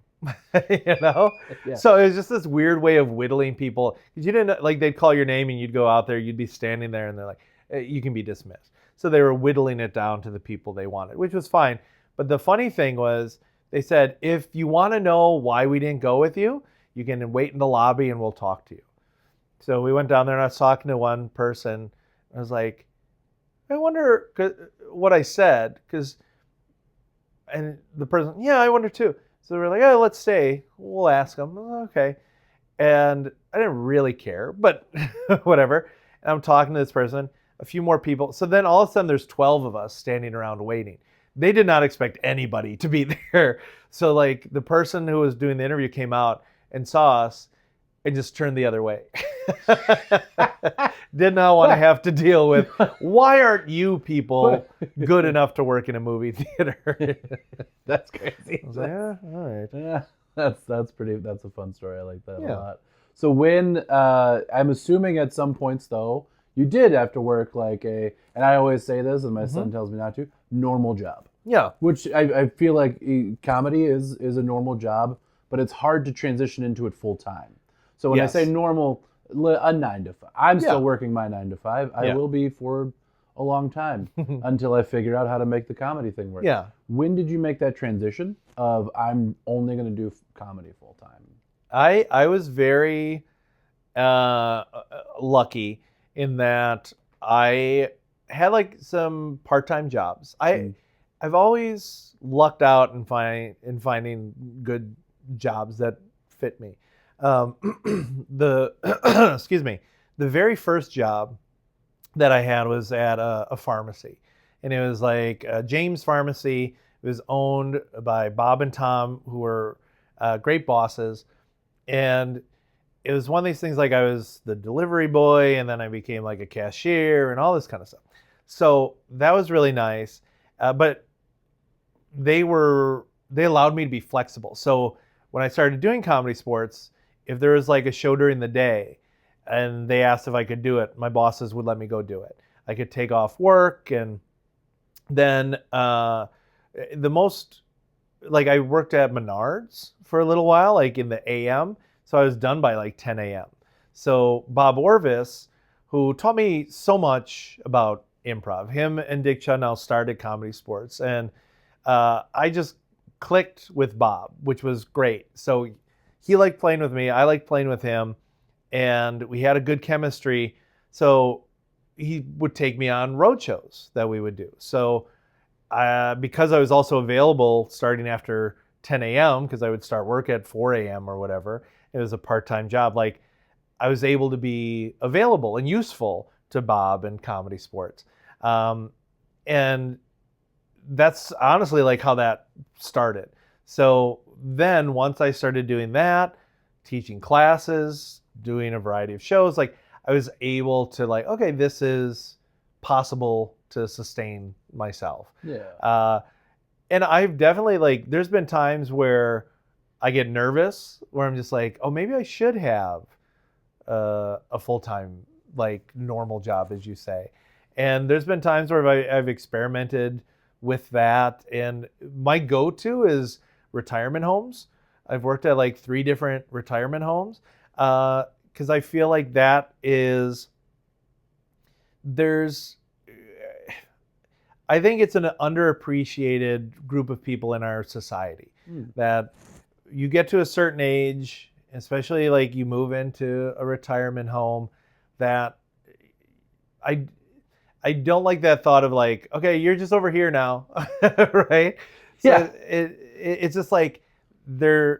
You know? So it was just this weird way of whittling people. Because you didn't, like, they'd call your name and you'd go out there, you'd be standing there, and they're like, you can be dismissed. So they were whittling it down to the people they wanted, which was fine. But the funny thing was, they said, if you want to know why we didn't go with you, you can wait in the lobby and we'll talk to you. So we went down there and I was talking to one person. I was like, I wonder what I said, and the person, yeah, I wonder too. So we're like, oh, let's stay. We'll ask them. Okay. And I didn't really care, but whatever. And I'm talking to this person, a few more people. So then all of a sudden there's 12 of us standing around waiting. They did not expect anybody to be there. So like the person who was doing the interview came out and saw us and just turned the other way. Did not want to have to deal with, why aren't you people good enough to work in a movie theater? That's crazy. I was like, yeah, all right. Yeah, that's a fun story. I like that a lot. So when, I'm assuming at some points though, you did have to work like and I always say this and my son tells me not to, normal job. Yeah. Which I feel like comedy is a normal job, but it's hard to transition into it full time. So when I say normal, a 9 to 5. I'm still working my 9 to 5. I will be for a long time until I figure out how to make the comedy thing work. Yeah. When did you make that transition of I'm only going to do comedy full time? I was very lucky in that I had like some part-time jobs. I've always lucked out in finding good jobs that fit me. Excuse me, the very first job that I had was at a pharmacy, and it was like James Pharmacy. It was owned by Bob and Tom, who were great bosses, and it was one of these things like I was the delivery boy, and then I became like a cashier and all this kind of stuff. So that was really nice, but they allowed me to be flexible. So when I started doing Comedy Sports, if there was like a show during the day and they asked if I could do it, my bosses would let me go do it. I could take off work, and then the most, like I worked at Menards for a little while, like in the AM. So I was done by like 10 a.m. So Bob Orvis, who taught me so much about improv. Him and Dick Chun now started Comedy Sports, and I just clicked with Bob, which was great. So he liked playing with me, I liked playing with him, and we had a good chemistry. So he would take me on road shows that we would do. So because I was also available starting after 10 a.m., because I would start work at 4 a.m. or whatever, it was a part-time job, like I was able to be available and useful to Bob and Comedy Sports. And that's honestly like how that started. So then once I started doing that, teaching classes, doing a variety of shows, like I was able to like, okay, this is possible to sustain myself. Yeah. And I've definitely like, there's been times where I get nervous, where I'm just like, oh, maybe I should have a full-time, like normal job, as you say. And there's been times where I've experimented with that. And my go-to is retirement homes. I've worked at like 3 different retirement homes because I feel like that is, I think it's an underappreciated group of people in our society that you get to a certain age, especially like you move into a retirement home, that I don't like that thought of like, okay, you're just over here now, right? So Yeah. It's just like they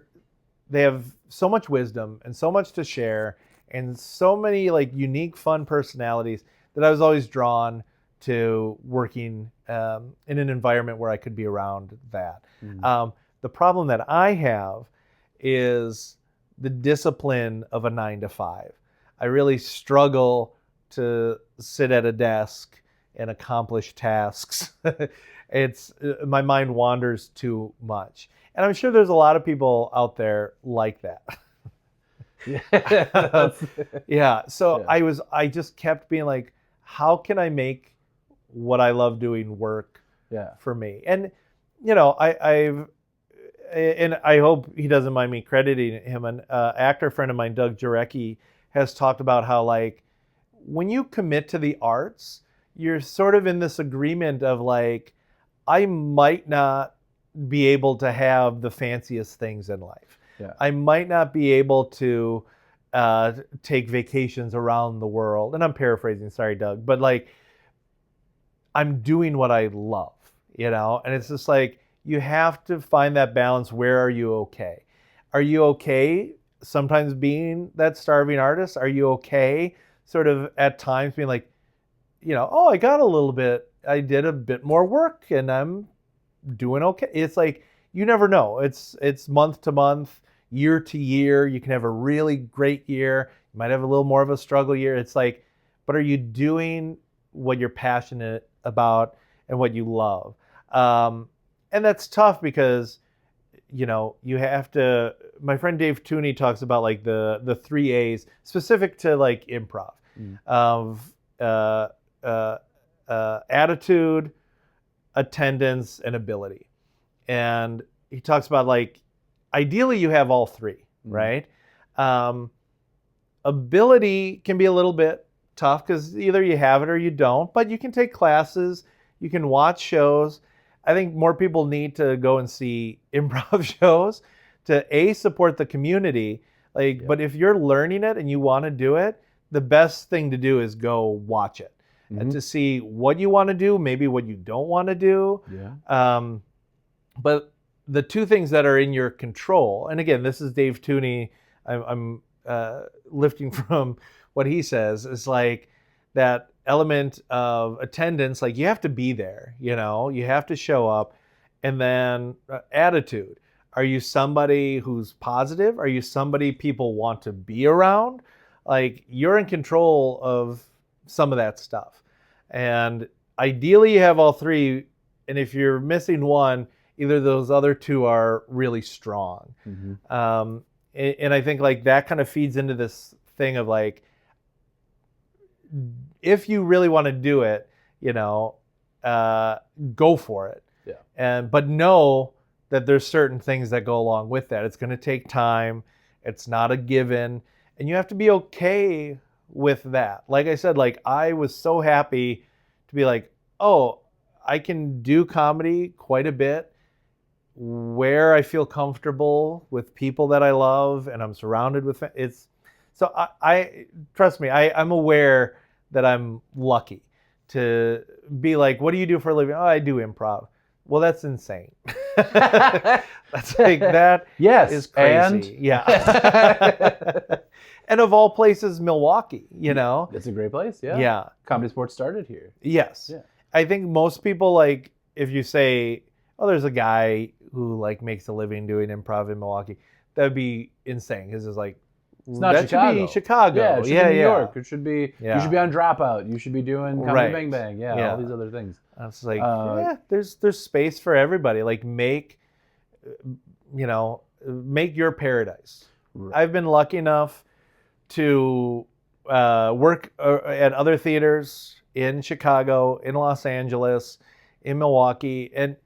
have so much wisdom and so much to share and so many like unique, fun personalities that I was always drawn to working in an environment where I could be around that. The problem that I have is the discipline of a 9 to 5. I really struggle to sit at a desk and accomplish tasks. It's my mind wanders too much. And I'm sure there's a lot of people out there like that. Yeah. Yeah. So Yeah. I just kept being like, how can I make what I love doing work for me? And, you know, I hope he doesn't mind me crediting him. An actor friend of mine, Doug Jarecki, has talked about how like when you commit to the arts, you're sort of in this agreement of like, I might not be able to have the fanciest things in life. Yeah. I might not be able to take vacations around the world. And I'm paraphrasing, sorry, Doug, but like I'm doing what I love, you know? And it's just like, you have to find that balance. Where are you okay? Are you okay sometimes being that starving artist? Are you okay sort of at times being like, you know, oh, I did a bit more work and I'm doing okay. It's like, you never know. It's month to month, year to year. You can have a really great year. You might have a little more of a struggle year. It's like, but are you doing what you're passionate about and what you love? And that's tough because, you know, you have to, my friend Dave Tooney talks about like the 3 A's specific to like improv of attitude, attendance, and ability. And he talks about like, ideally you have all 3, right? Ability can be a little bit tough because either you have it or you don't, but you can take classes, you can watch shows. I think more people need to go and see improv shows to support the community. Like, but if you're learning it and you want to do it, the best thing to do is go watch it and to see what you want to do, maybe what you don't want to do. But the 2 things that are in your control, and again, this is Dave Tooney, I'm lifting from what he says, is like that element of attendance, like you have to be there, you know, you have to show up. And then attitude. Are you somebody who's positive? Are you somebody people want to be around? Like you're in control of some of that stuff. And ideally you have all 3. And if you're missing one, either those other 2 are really strong. And I think like that kind of feeds into this thing of like, if you really want to do it, you know, go for it. But know that there's certain things that go along with that. It's going to take time. It's not a given. And you have to be okay with that. Like I said, like I was so happy to be like, oh, I can do comedy quite a bit where I feel comfortable with people that I love and I'm surrounded with it's so I trust me, I'm aware that I'm lucky to be like, what do you do for a living? Oh, I do improv. Well, that's insane. That's like that yes, is crazy. Yeah. And of all places, Milwaukee, you know? It's a great place, yeah. Yeah. Comedy sports started here. Yes. Yeah. I think most people, like, if you say, oh, there's a guy who like makes a living doing improv in Milwaukee, that'd be insane. Because it's like, it's not that Chicago. should be Chicago. Yeah, it should be New York. It should be. Yeah. You should be on Dropout. You should be doing Comedy Right. Bang Bang. Yeah, all these other things. I was like, yeah, there's space for everybody. Like make your paradise. Right. I've been lucky enough to work at other theaters in Chicago, in Los Angeles, in Milwaukee, and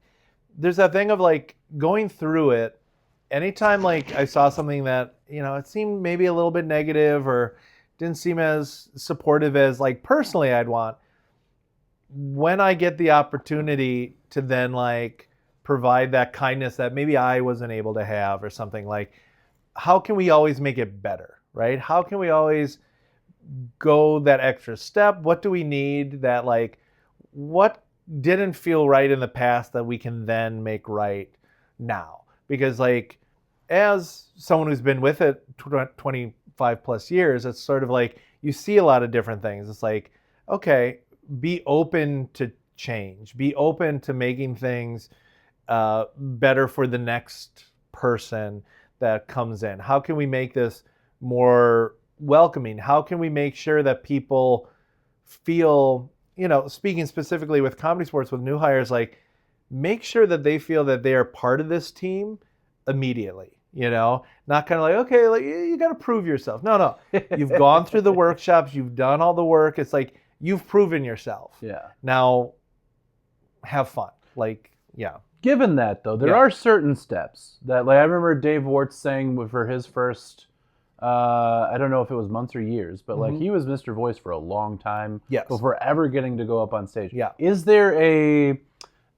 there's that thing of like going through it. Anytime like I saw something that it seemed maybe a little bit negative or didn't seem as supportive as like personally I'd want, when I get the opportunity to then like provide that kindness that maybe I wasn't able to have or something, like how can we always make it better, right? How can we always go that extra step? What do we need that like what didn't feel right in the past that we can then make right now? Because like as someone who's been with it 25 plus years, it's sort of like you see a lot of different things. It's like, okay, be open to change, be open to making things better for the next person that comes in. How can we make this more welcoming? How can we make sure that people feel, speaking specifically with comedy sports with new hires, like make sure that they feel that they are part of this team immediately, not kind of like, okay, like you got to prove yourself. No, you've gone through the workshops, you've done all the work. It's like, you've proven yourself. Yeah. Now have fun. Like, yeah. Given that though, there are certain steps that like I remember Dave Warts saying for his first I don't know if it was months or years, but like he was Mr. Voice for a long time before ever getting to go up on stage. Yeah. Is there a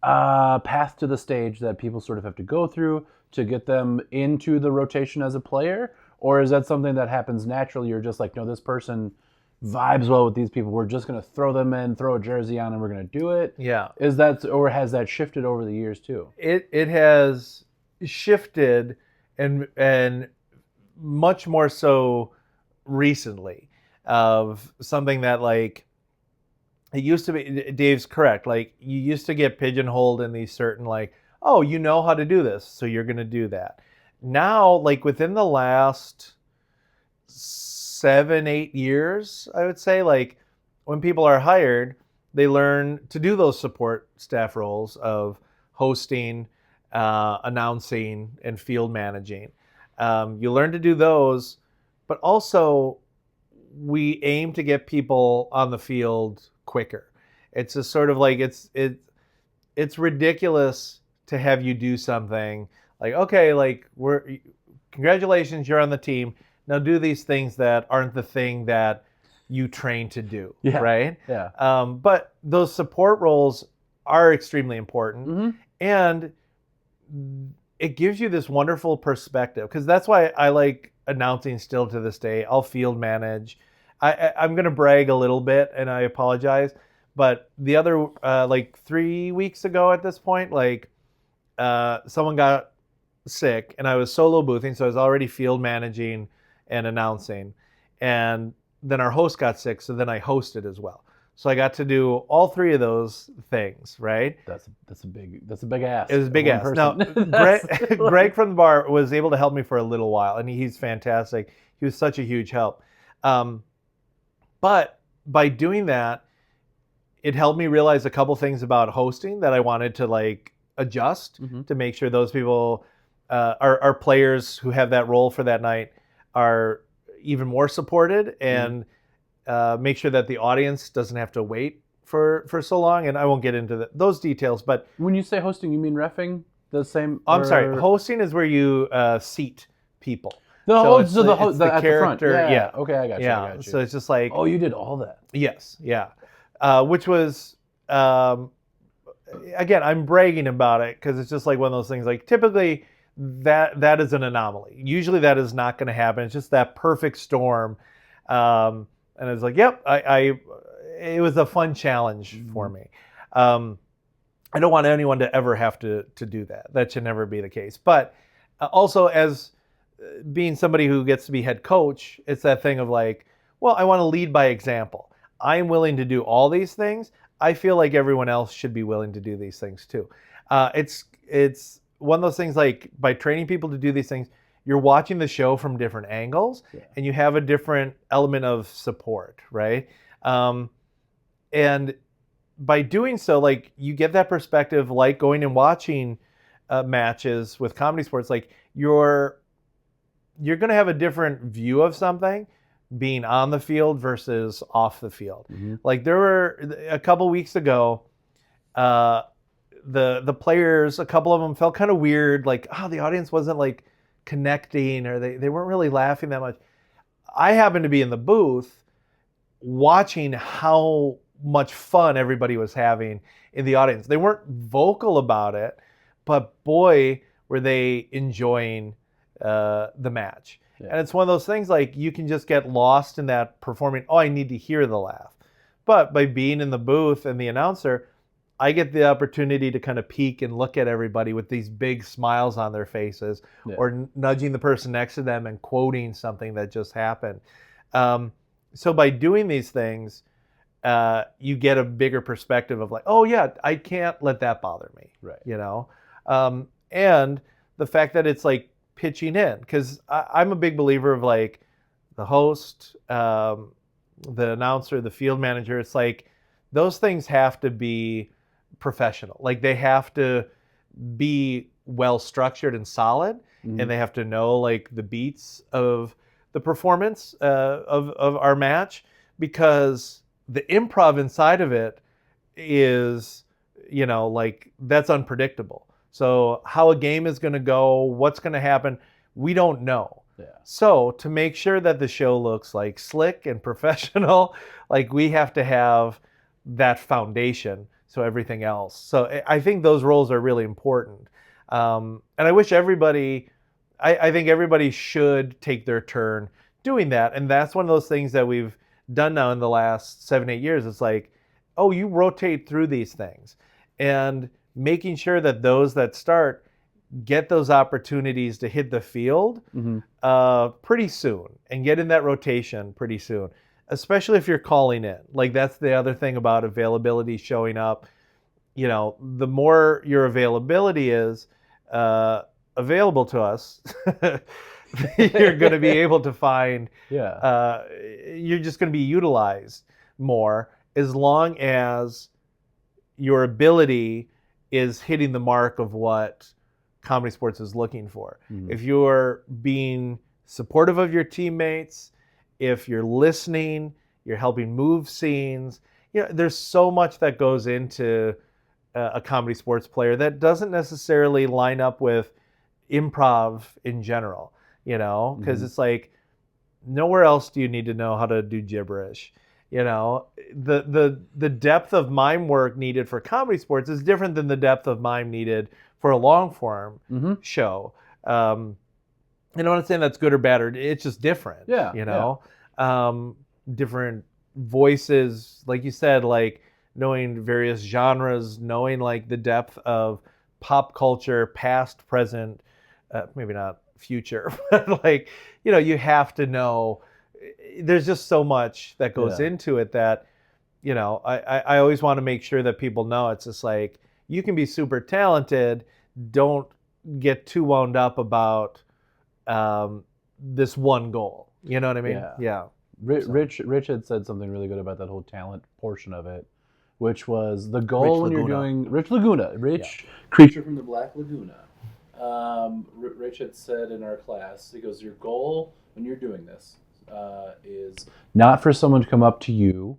path to the stage that people sort of have to go through to get them into the rotation as a player? Or is that something that happens naturally? You're just like, no, this person vibes well with these people. We're just going to throw them in, throw a jersey on, and we're going to do it. Yeah. Is that, or has that shifted over the years too? It has shifted and much more so recently of something that like it used to be. Dave's correct. Like you used to get pigeonholed in these certain like, oh, you know how to do this, so you're going to do that. Now, like within the last 7-8 years, I would say, like when people are hired, they learn to do those support staff roles of hosting, announcing, and field managing. You learn to do those, but also we aim to get people on the field quicker. It's just sort of like it's ridiculous to have you do something like, okay, like congratulations, you're on the team. Now do these things that aren't the thing that you train to do, right? Yeah. But those support roles are extremely important, and it gives you this wonderful perspective, because that's why I like announcing still to this day. I'll field manage. I'm going to brag a little bit, and I apologize, but the other, like 3 weeks ago at this point, like someone got sick, and I was solo boothing, so I was already field managing and announcing, and then our host got sick, so then I hosted as well. So I got to do all three of those things, right? That's a big ask. It was a big ask. Now, Greg from the bar was able to help me for a little while, and he's fantastic. He was such a huge help. But by doing that, it helped me realize a couple things about hosting that I wanted to like adjust to make sure those people, our players who have that role for that night, are even more supported, and make sure that the audience doesn't have to wait for so long. And I won't get into those details, but when you say hosting, you mean reffing? The same? I'm sorry. Hosting is where you seat people. it's the it's the at the front. character. Yeah. Okay, I got you. I got you. So it's just like, oh, you did all that. yes, yeah. Which was, again, I'm bragging about it because it's just like one of those things. Like typically, that is an anomaly. Usually, that is not going to happen. It's just that perfect storm. And it's like, yep, it was a fun challenge for me. I don't want anyone to ever have to do that. That should never be the case. But also, as being somebody who gets to be head coach, it's that thing of like, well, I want to lead by example. I'm willing to do all these things. I feel like everyone else should be willing to do these things too. It's one of those things like by training people to do these things, you're watching the show from different angles, and you have a different element of support, right? And by doing so, like you get that perspective, like going and watching matches with comedy sports, like you're going to have a different view of something being on the field versus off the field. Like there were a couple weeks ago, the players, a couple of them felt kind of weird, like, oh, the audience wasn't like connecting, or they weren't really laughing that much. I happened to be in the booth watching how much fun everybody was having in the audience. They weren't vocal about it, but boy, were they enjoying the match. And it's one of those things like you can just get lost in that performing, oh, I need to hear the laugh. But by being in the booth and the announcer, I get the opportunity to kind of peek and look at everybody with these big smiles on their faces, or nudging the person next to them and quoting something that just happened. So by doing these things, you get a bigger perspective of like, oh yeah, I can't let that bother me, right? You know, and the fact that it's like pitching in, because I'm a big believer of like the host, the announcer, the field manager. It's like those things have to be professional. Like they have to be well structured and solid, and they have to know like the beats of the performance of our match, because the improv inside of it is, you know, like that's unpredictable. So how a game is going to go, what's going to happen, we don't know. So to make sure that the show looks like slick and professional, like we have to have that foundation. So everything else. So I think those roles are really important. And I wish everybody, I think everybody should take their turn doing that. And that's one of those things that we've done now in the last 7-8 years. It's like, oh, you rotate through these things, and making sure that those that start get those opportunities to hit the field pretty soon and get in that rotation pretty soon, especially if you're calling in. Like that's the other thing about availability, showing up. You know, the more your availability is available to us, you're going to be able to find, you're just going to be utilized more, as long as your ability is hitting the mark of what comedy sports is looking for. If you're being supportive of your teammates, if you're listening, you're helping move scenes, you know, there's so much that goes into a comedy sports player that doesn't necessarily line up with improv in general, you know, because it's like nowhere else do you need to know how to do gibberish. You know, the depth of mime work needed for comedy sports is different than the depth of mime needed for a long form show. I'm not saying that's good or bad, or it's just different. You know, different voices, like you said, like knowing various genres, knowing like the depth of pop culture, past, present, maybe not future, but like, you know, you have to know. There's just so much that goes into it that, you know, I always want to make sure that people know it's just like, you can be super talented. Don't get too wound up about this one goal. You know what I mean? Yeah. Rich had said something really good about that whole talent portion of it, which was the goal when you're doing Rich Laguna, creature from the Black Laguna. Rich had said in our class, he goes, your goal when you're doing this is not for someone to come up to you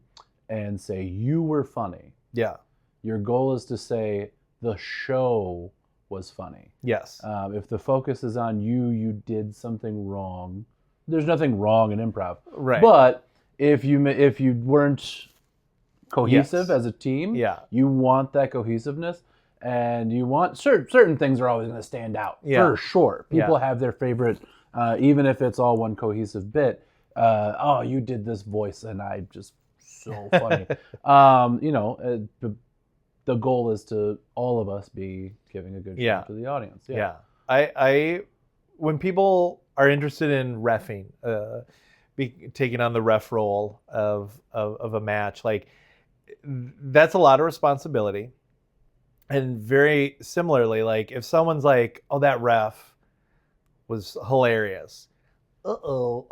and say, you were funny. Yeah. Your goal is to say, the show was funny. Yes. If the focus is on you did something wrong. There's nothing wrong in improv, Right. But if you weren't cohesive Yes. as a team, Yeah. you want that cohesiveness, and you want certain things are always going to stand out for sure. People have their favorite, even if it's all one cohesive bit. Oh, you did this voice, and I just so funny. The goal is to all of us be giving a good show to the audience. Yeah. I when people are interested in reffing, taking on the ref role of a match, like that's a lot of responsibility. And very similarly, like if someone's like, "Oh, that ref was hilarious," because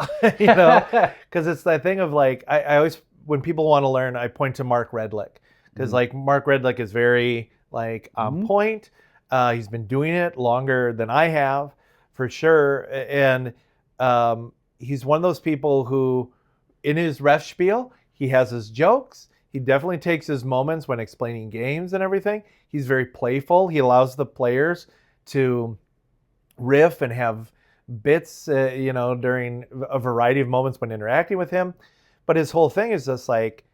it's that thing of like I always, when people want to learn, I point to Mark Redlick, because like Mark Redlick is very like on point. He's been doing it longer than I have, for sure, and he's one of those people who, in his ref spiel, he has his jokes. He definitely takes his moments when explaining games and everything. He's very playful. He allows the players to riff and have bits, during a variety of moments when interacting with him. But his whole thing is just like,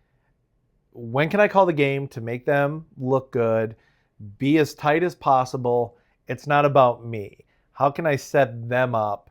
when can I call the game to make them look good, be as tight as possible? It's not about me. How can I set them up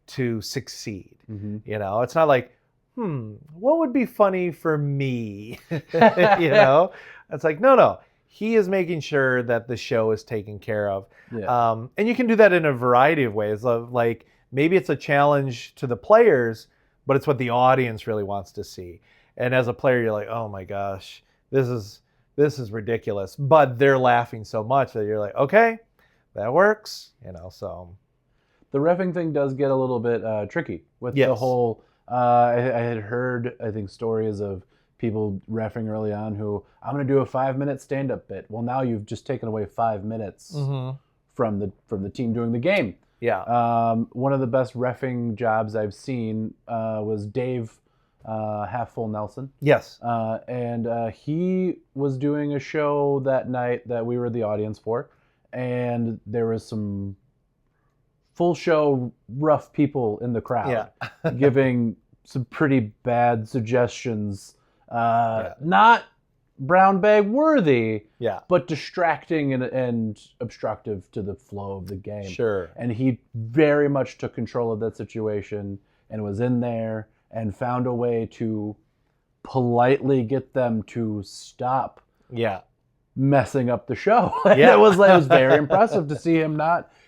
to succeed? It's not like, what would be funny for me? It's like, no. He is making sure that the show is taken care of. Yeah. And you can do that in a variety of ways. Of like, maybe it's a challenge to the players, but it's what the audience really wants to see. And as a player, you're like, oh my gosh, this is ridiculous. But they're laughing so much that you're like, okay, that works. So the reffing thing does get a little bit tricky with the whole. I had heard, I think, stories of people reffing early on who, I'm going to do a 5-minute stand-up bit. Well, now you've just taken away 5 minutes from the team doing the game. Yeah. One of the best reffing jobs I've seen was Dave Half Full Nelson. Yes. And he was doing a show that night that we were the audience for, and there was some full show rough people in the crowd giving some pretty bad suggestions, not brown bag worthy, but distracting and obstructive to the flow of the game. Sure. And he very much took control of that situation and was in there and found a way to politely get them to stop messing up the show. It was very impressive to see him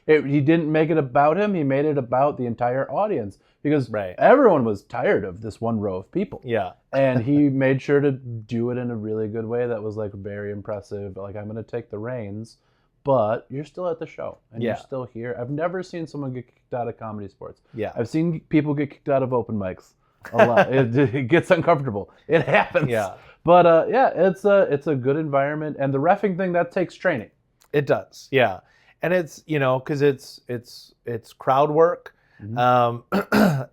he didn't make it about him. He made it about the entire audience, because everyone was tired of this one row of people. Yeah. And he made sure to do it in a really good way that was like very impressive. Like, I'm going to take the reins, but you're still at the show and you're still here. I've never seen someone get kicked out of Comedy Sports. Yeah. I've seen people get kicked out of open mics a lot. It gets uncomfortable. It happens. Yeah. But it's a good environment, and the reffing thing, that takes training. It does. Yeah. And it's, because it's crowd work.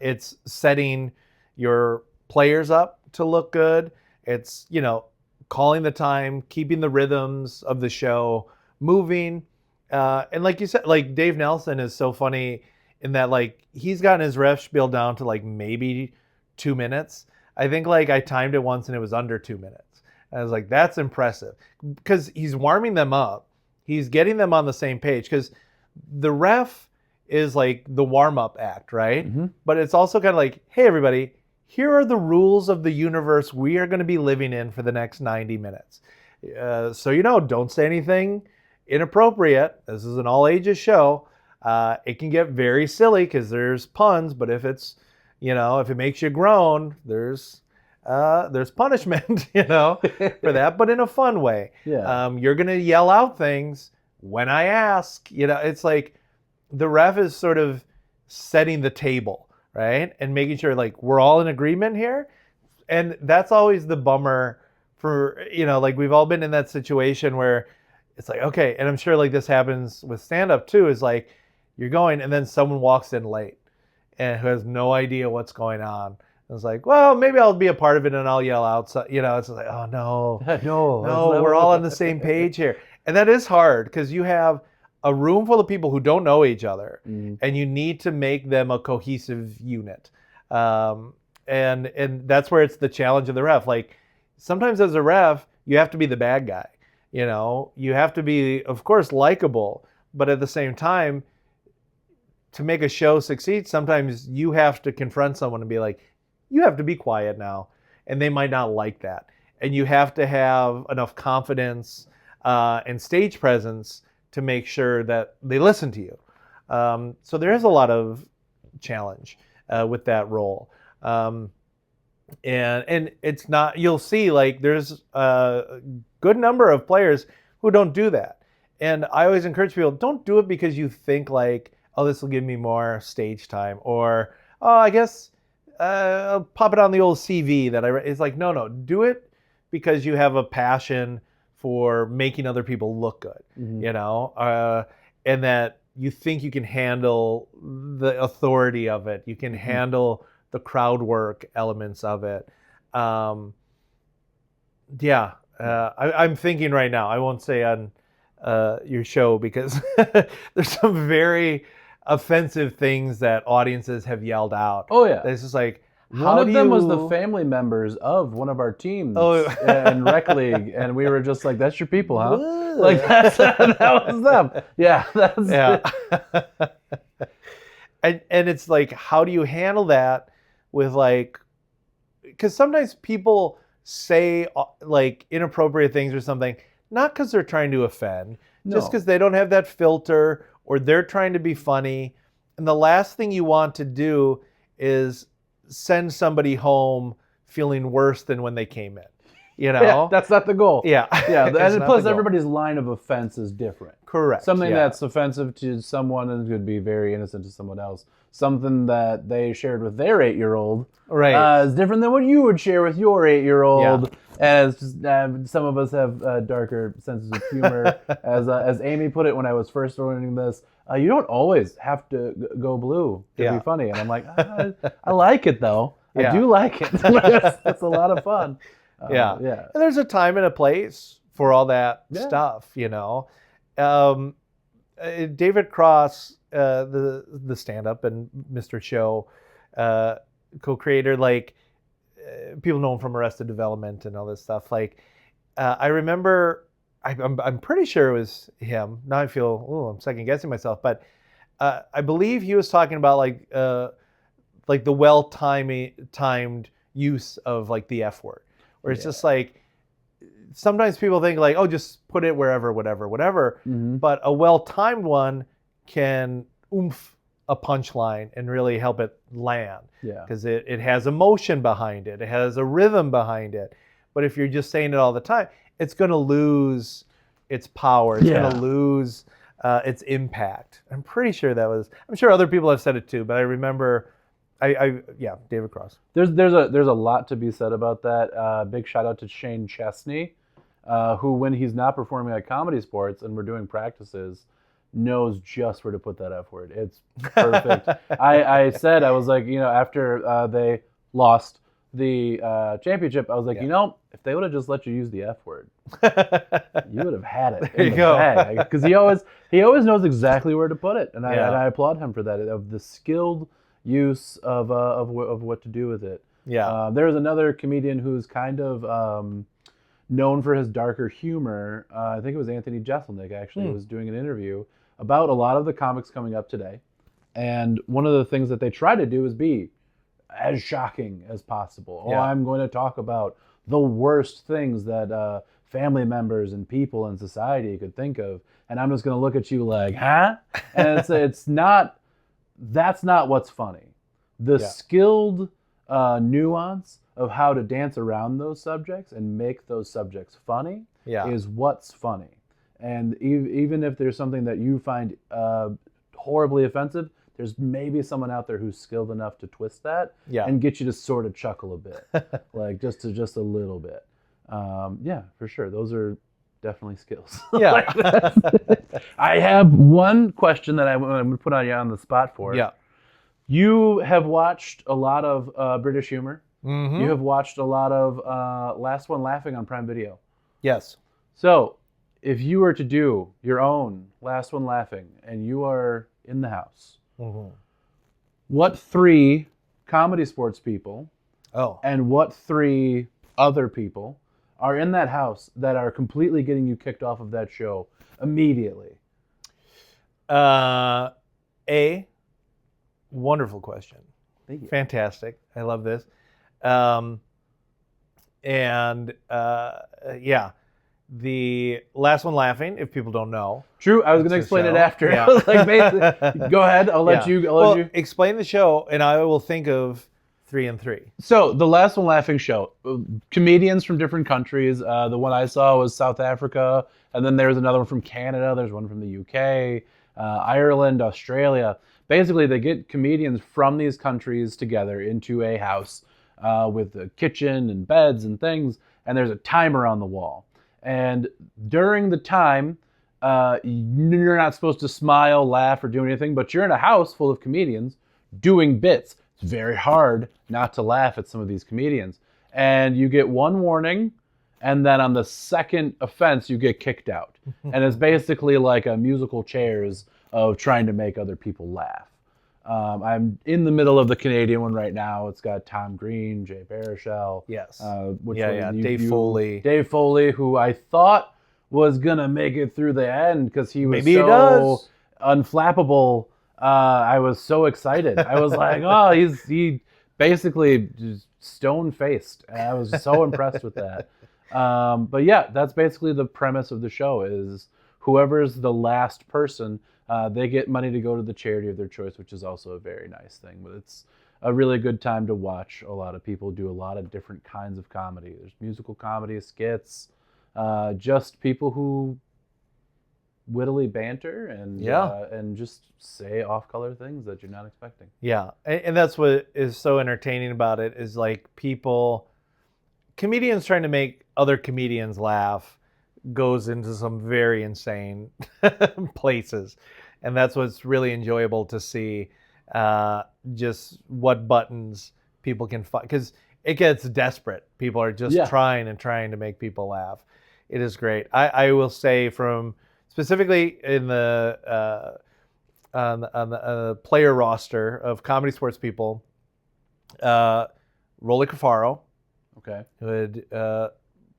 It's setting your players up to look good. It's, calling the time, keeping the rhythms of the show moving. And like you said, like Dave Nelson is so funny in that, like, he's gotten his ref spiel down to like maybe 2 minutes. I think like I timed it once and it was under 2 minutes. And I was like, that's impressive, because he's warming them up. He's getting them on the same page, because the ref is like the warm-up act, right? But it's also kind of like, hey, everybody, here are the rules of the universe we are going to be living in for the next 90 minutes. So, don't say anything inappropriate. This is an all-ages show. It can get very silly because there's puns, but if it's, if it makes you groan, there's punishment, for that, but in a fun way. Yeah. You're going to yell out things when I ask. It's like the ref is sort of setting the table, right? And making sure like we're all in agreement here. And that's always the bummer for, like we've all been in that situation where it's like, okay, and I'm sure like this happens with stand-up too, is like you're going and then someone walks in late and who has no idea what's going on. It's like, well, maybe I'll be a part of it and I'll yell out. So, it's like, oh, no, we're all on the same page here. And that is hard, because you have a room full of people who don't know each other, Mhm. and you need to make them a cohesive unit. And that's where it's the challenge of the ref. Like sometimes as a ref, you have to be the bad guy. You know, you have to be, of course, likable, but at the same time, to make a show succeed, sometimes you have to confront someone and be like, you have to be quiet now. And they might not like that. And you have to have enough confidence and stage presence to make sure that they listen to you. So there is a lot of challenge with that role. And it's not, you'll see like there's a good number of players who don't do that. And I always encourage people, don't do it because you think like, oh, this will give me more stage time, or, oh, I guess I'll pop it on the old CV that I read. It's like, no, do it because you have a passion for making other people look good, you know, and that you think you can handle the authority of it. You can handle the crowd work elements of it. I'm thinking right now, I won't say on your show because there's some very offensive things that audiences have yelled out. Oh yeah. It's just like, one of them was the family members of one of our teams in rec league, and we were just like, "That's your people, huh?" Like that was them. Yeah, and it's like, how do you handle that with like, because sometimes people say like inappropriate things or something, not because they're trying to offend, just because they don't have that filter or they're trying to be funny. And the last thing you want to do is send somebody home feeling worse than when they came in. You know? Yeah, that's not the goal. Yeah. And plus everybody's line of offense is different. Correct. Something that's offensive to someone and could be very innocent to someone else. Something that they shared with their 8-year-old is different than what you would share with your 8-year-old. As some of us have darker senses of humor. As Amy put it when I was first learning this, you don't always have to go blue to be funny. And I'm like, I like it though. I do like it. That's a lot of fun. And there's a time and a place for all that stuff, you know. David Cross, the stand-up and Mr. Show co-creator, like people know him from Arrested Development and all this stuff. Like I remember, I'm pretty sure it was him. Now I feel, I'm second guessing myself, but I believe he was talking about like the well-timed use of like the F word, where it's just like, sometimes people think like, oh, just put it wherever, whatever. But a well-timed one can oomph a punchline and really help it land. Because it has emotion behind it. It has a rhythm behind it. But if you're just saying it all the time, it's going to lose its power. It's going to lose its impact. I'm pretty sure I'm sure other people have said it too, but I remember David Cross. There's a lot to be said about that. Big shout out to Shane Chesney, who, when he's not performing at Comedy Sports and we're doing practices, knows just where to put that F word. It's perfect. I said, I was like, you know, after they lost the championship, I was like, you know, if they would have just let you use the F word, you would have had it. There you go. Because he always knows exactly where to put it, and I applaud him for that, of the skilled use of what to do with it. There's another comedian who's kind of known for his darker humor. I think it was Anthony Jeselnik, actually, who was doing an interview about a lot of the comics coming up today. And one of the things that they try to do is be as shocking as possible. Oh, I'm going to talk about the worst things that family members and people in society could think of. And I'm just going to look at you like, huh? And it's not, that's not what's funny. The skilled nuance of how to dance around those subjects and make those subjects funny is what's funny. And even if there's something that you find horribly offensive, there's maybe someone out there who's skilled enough to twist that and get you to sort of chuckle a bit, like just a little bit. For sure. Those are definitely skills. I have one question that I'm going to put on you on the spot for. You have watched a lot of British humor. You have watched a lot of Last One Laughing on Prime Video. Yes. So if you were to do your own Last One Laughing and you are in the house, what 3 comedy sports people and what 3 other people are in that house that are completely getting you kicked off of that show immediately? Wonderful question. Thank you. Fantastic. I love this. The Last One Laughing, if people don't know. True, I was going to explain it after. Yeah. Like, basically, go ahead. I'll let you. Explain the show, and I will think of 3 and 3. So the Last One Laughing show, comedians from different countries. The one I saw was South Africa, and then there's another one from Canada. There's one from the UK, Ireland, Australia. Basically, they get comedians from these countries together into a house with a kitchen and beds and things, and there's a timer on the wall. And during the time, you're not supposed to smile, laugh, or do anything, but you're in a house full of comedians doing bits. It's very hard not to laugh at some of these comedians. And you get one warning, and then on the second offense, you get kicked out. And it's basically like a musical chairs of trying to make other people laugh. I'm in the middle of the Canadian one right now. It's got Tom Green, Jay Baruchel. Yes. Dave Foley. Dave Foley, who I thought was going to make it through the end because he was so unflappable. I was so excited. I was like, oh, he basically just stone-faced. And I was so impressed with that. But yeah, that's basically the premise of the show is whoever's the last person, they get money to go to the charity of their choice, which is also a very nice thing. But it's a really good time to watch a lot of people do a lot of different kinds of comedy. There's musical comedy, skits, just people who wittily banter and just say off-color things that you're not expecting. Yeah, and that's what is so entertaining about it is like comedians trying to make other comedians laugh goes into some very insane places. And that's what's really enjoyable to see, just what buttons people can find. Because it gets desperate. People are just trying to make people laugh. It is great. I will say from specifically in the on the player roster of comedy sports people, Rolly Cafaro, who would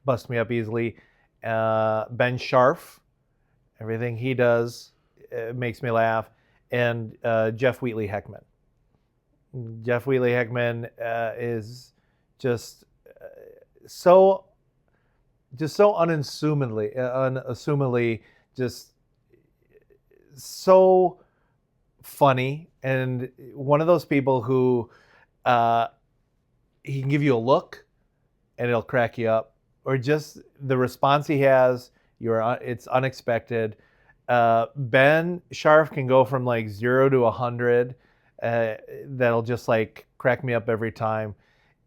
bust me up easily. Ben Scharf, everything he does makes me laugh, and Jeff Wheatley Heckman. Jeff Wheatley Heckman is just so unassumingly just so funny, and one of those people who he can give you a look and it'll crack you up, or just the response he has, it's unexpected. Ben Scharf can go from like 0 to 100. That'll just like crack me up every time.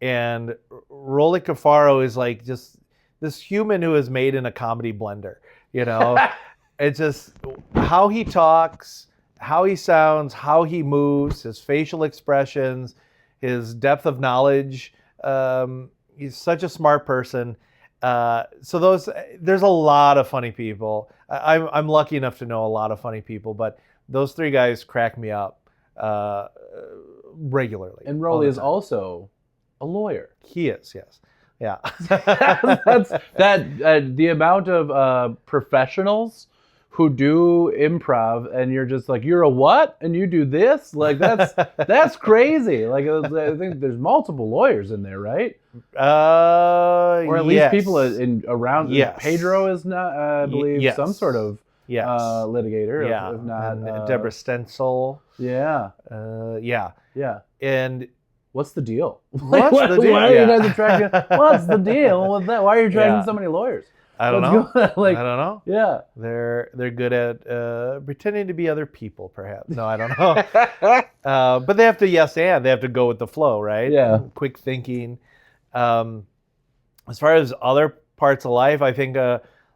And Rolly Cafaro is like just this human who is made in a comedy blender. You know, it's just how he talks, how he sounds, how he moves, his facial expressions, his depth of knowledge. He's such a smart person. So there's a lot of funny people. I'm lucky enough to know a lot of funny people, but those 3 guys crack me up regularly. And Rolly is also a lawyer. He is, yes. Yeah. The amount of professionals who do improv, and you're just like, you're a what? And you do this? Like that's crazy. Like I think there's multiple lawyers in there, right? Or at least people around. Yes. Pedro is not, I believe, some sort of litigator. Yeah. If not, and Deborah Stencil. Yeah. Yeah. And what's the deal? What's the deal? Why are you guys attracting? What's the deal with that? Why are you attracting so many lawyers? I don't know. I don't know. Yeah. They're good at pretending to be other people, perhaps. No, I don't know. But they have to they have to go with the flow, right? Yeah. Quick thinking. As far as other parts of life, I think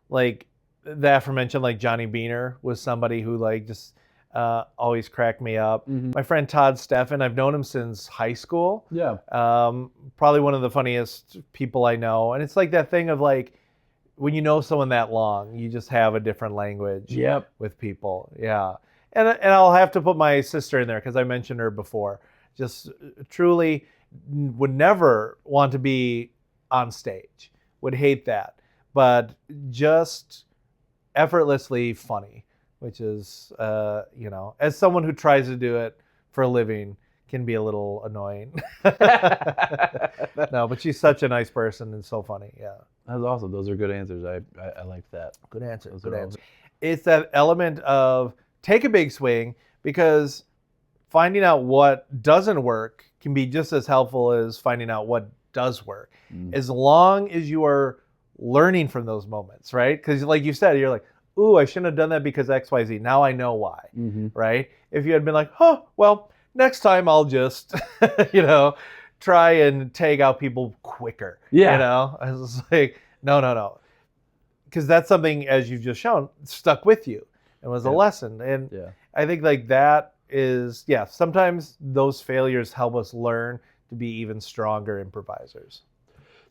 like the aforementioned, like Johnny Beaner was somebody who like just always cracked me up. Mm-hmm. My friend Todd Steffen, I've known him since high school. Yeah. Probably one of the funniest people I know. And it's like that thing of like, when you know someone that long, you just have a different language Yep. with people. Yeah. And I'll have to put my sister in there because I mentioned her before. Just truly would never want to be on stage, would hate that, but just effortlessly funny, which is, as someone who tries to do it for a living, can be a little annoying. No, but she's such a nice person and so funny. Yeah. That's awesome. Those are good answers. I like that. Good answer. Those Good are all- answer. It's that element of take a big swing, because finding out what doesn't work can be just as helpful as finding out what does work. As long as you are learning from those moments, right? Because like you said, you're like, ooh, I shouldn't have done that because X, Y, Z. Now I know why, right? If you had been like, well, next time I'll just, try and take out people quicker. Yeah. I was like, no. Because that's something, as you've just shown, stuck with you and was a lesson. And I think like that is, sometimes those failures help us learn to be even stronger improvisers.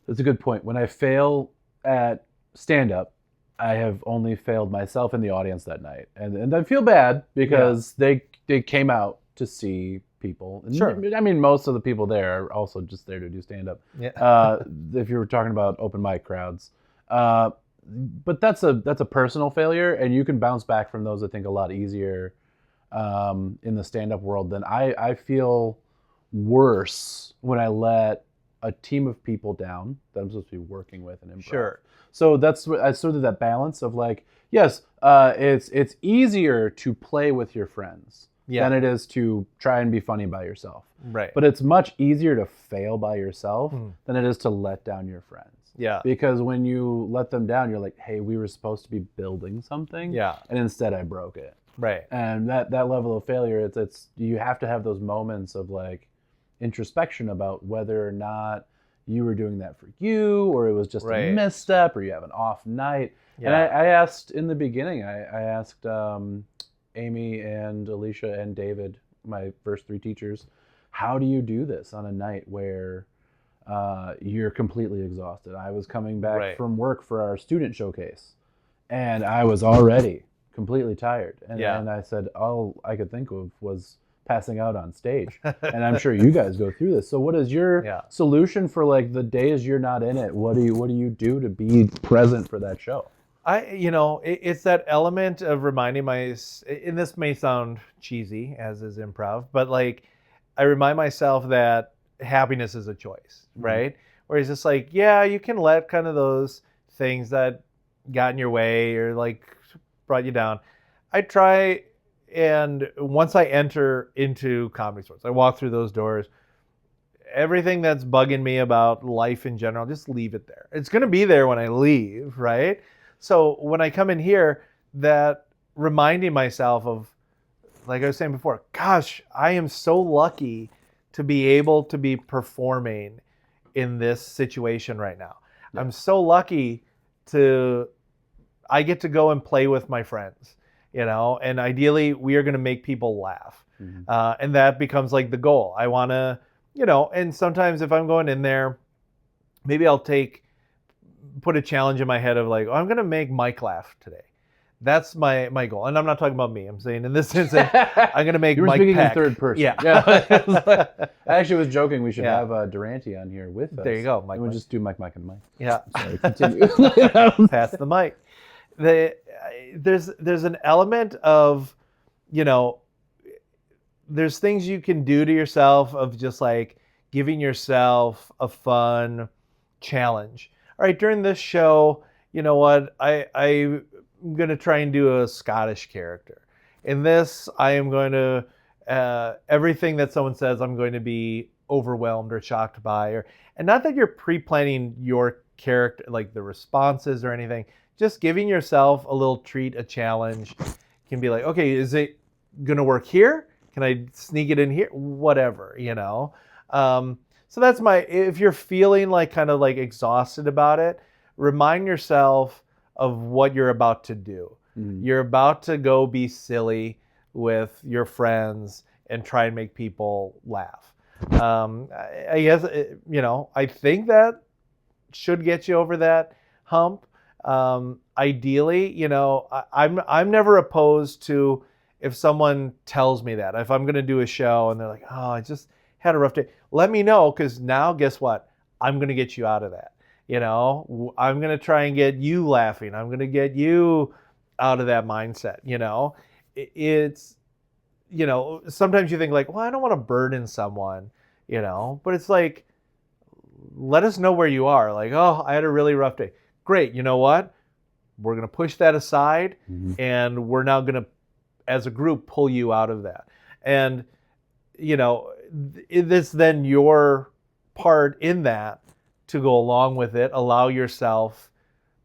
That's a good point. When I fail at stand-up, I have only failed myself in the audience that night. And I feel bad because they came out to see people. And Sure. I mean, most of the people there are also just there to do stand-up. Yeah. If you were talking about open mic crowds. But that's a personal failure, and you can bounce back from those, I think, a lot easier in the stand-up world than I feel worse when I let a team of people down that I'm supposed to be working with in improv. Sure. So that's what I sort of that balance of like, yes, it's easier to play with your friends than it is to try and be funny by yourself. Right. But it's much easier to fail by yourself than it is to let down your friends. Yeah. Because when you let them down, you're like, hey, we were supposed to be building something. Yeah. And instead I broke it. Right. And that level of failure, it's you have to have those moments of like introspection about whether or not you were doing that for you, or it was just a misstep, or you have an off night. Yeah. And I asked in the beginning, I asked Amy and Alicia and David, my first 3 teachers, how do you do this on a night where you're completely exhausted? I was coming back from work for our student showcase, and I was already completely tired. And I said, all I could think of was passing out on stage. And I'm sure you guys go through this. So what is your solution for like the days you're not in it? What do you do to be present for that show? It's that element of reminding and this may sound cheesy, as is improv, but like I remind myself that happiness is a choice, right? Where it's just like, you can let kind of those things that got in your way or like brought you down. I try, and once I enter into Comedy Sports, I walk through those doors, everything that's bugging me about life in general, just leave it there. It's going to be there when I leave, right? So when I come in here, that reminding myself of, like I was saying before, gosh, I am so lucky to be able to be performing in this situation right now. Yeah. I'm so lucky I get to go and play with my friends, and ideally we are going to make people laugh. And that becomes like the goal. I want to, and sometimes if I'm going in there, maybe I'll put a challenge in my head of like, I'm going to make Mike laugh today. That's my goal. And I'm not talking about me. I'm saying in this instance, I'm going to make Mike speaking Peck. in third person. Yeah. I actually was joking. We should have Durante on here with us. There you go. Mike, we'll just do Mike, and Mike. Yeah. Sorry, continue. Pass the mic. There's an element of, there's things you can do to yourself of just like giving yourself a fun challenge. All right, during this show, you know what? I'm going to try and do a Scottish character. In this, I am going to, everything that someone says, I'm going to be overwhelmed or shocked by. And not that you're pre-planning your character, like the responses or anything, just giving yourself a little treat, a challenge. Can be like, okay, is it going to work here? Can I sneak it in here? Whatever, So that's if you're feeling like kind of like exhausted about it, remind yourself of what you're about to do. You're about to go be silly with your friends and try and make people laugh. I guess, I think that should get you over that hump. Ideally, I'm never opposed to if someone tells me that. If I'm going to do a show and they're like, oh, I just had a rough day, let me know, because now guess what? I'm going to get you out of that. I'm going to try and get you laughing. I'm going to get you out of that mindset. It's, sometimes you think like, well, I don't want to burden someone, but it's like, let us know where you are. Like, oh, I had a really rough day. Great. You know what? We're going to push that aside, and we're now going to, as a group, pull you out of that. And, it's then your part in that to go along with it. Allow yourself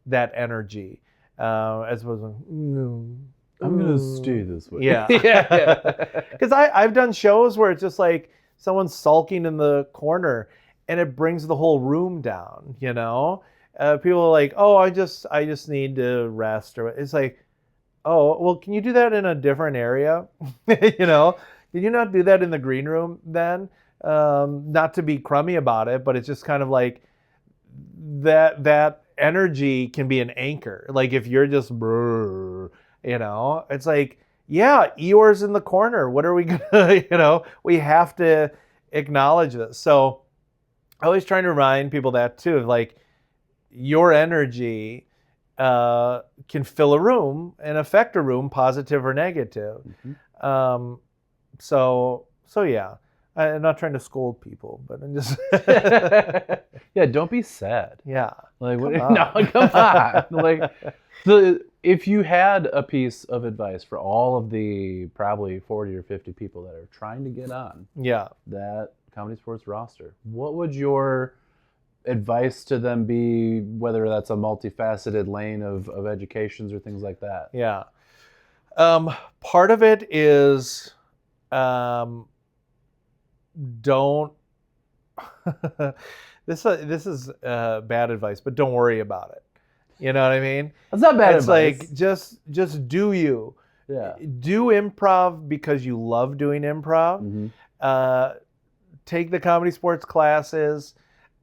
that energy. As opposed to, I'm going to stay this way. Yeah. Because I've done shows where it's just like someone's sulking in the corner and it brings the whole room down, People are like, oh, I just need to rest. Or it's like, oh, well, can you do that in a different area? Can you not do that in the green room then? Not to be crummy about it, but it's just kind of like that energy can be an anchor. Like if you're just, it's like, yeah, Eeyore's in the corner. What are we gonna, we have to acknowledge this. So I always trying to remind people that too, of like your energy can fill a room and affect a room, positive or negative. So yeah, I'm not trying to scold people, but I'm just yeah, don't be sad. Yeah, like what? No, come on. Like if you had a piece of advice for all of the probably 40 or 50 people that are trying to get on that Comedy Sports roster, what would your advice to them be, whether that's a multifaceted lane of educations or things like that? Yeah. Part of it is don't this is bad advice, but don't worry about it. You know what I mean? That's not bad advice. It's like just do you. Yeah. Do improv because you love doing improv. Take the Comedy Sports classes.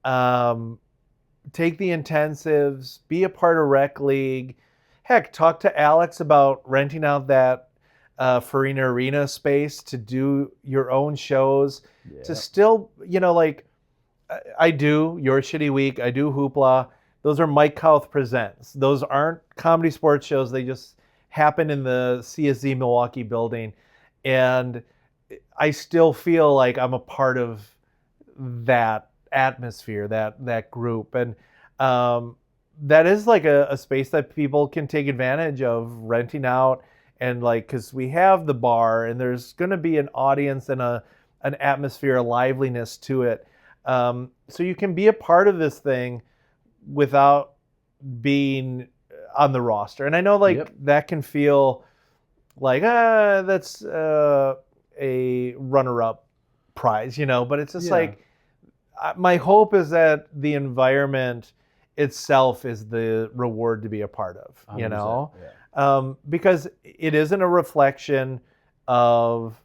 Take the intensives. Be a part of Rec League. Heck, talk to Alex about renting out that Farina Arena space to do your own shows. To still, like I do Your Shitty Week. I do Hoopla. Those are Mike Kauth Presents. Those aren't Comedy Sports shows. They just happen in the CSZ Milwaukee building. And I still feel like I'm a part of that atmosphere, that group. And that is like a space that people can take advantage of renting out. And like, because we have the bar and there's going to be an audience and an atmosphere, a liveliness to it. So you can be a part of this thing without being on the roster. And I know that can feel like, that's a runner-up prize, but it's just like, my hope is that the environment itself is the reward to be a part of, because it isn't a reflection of,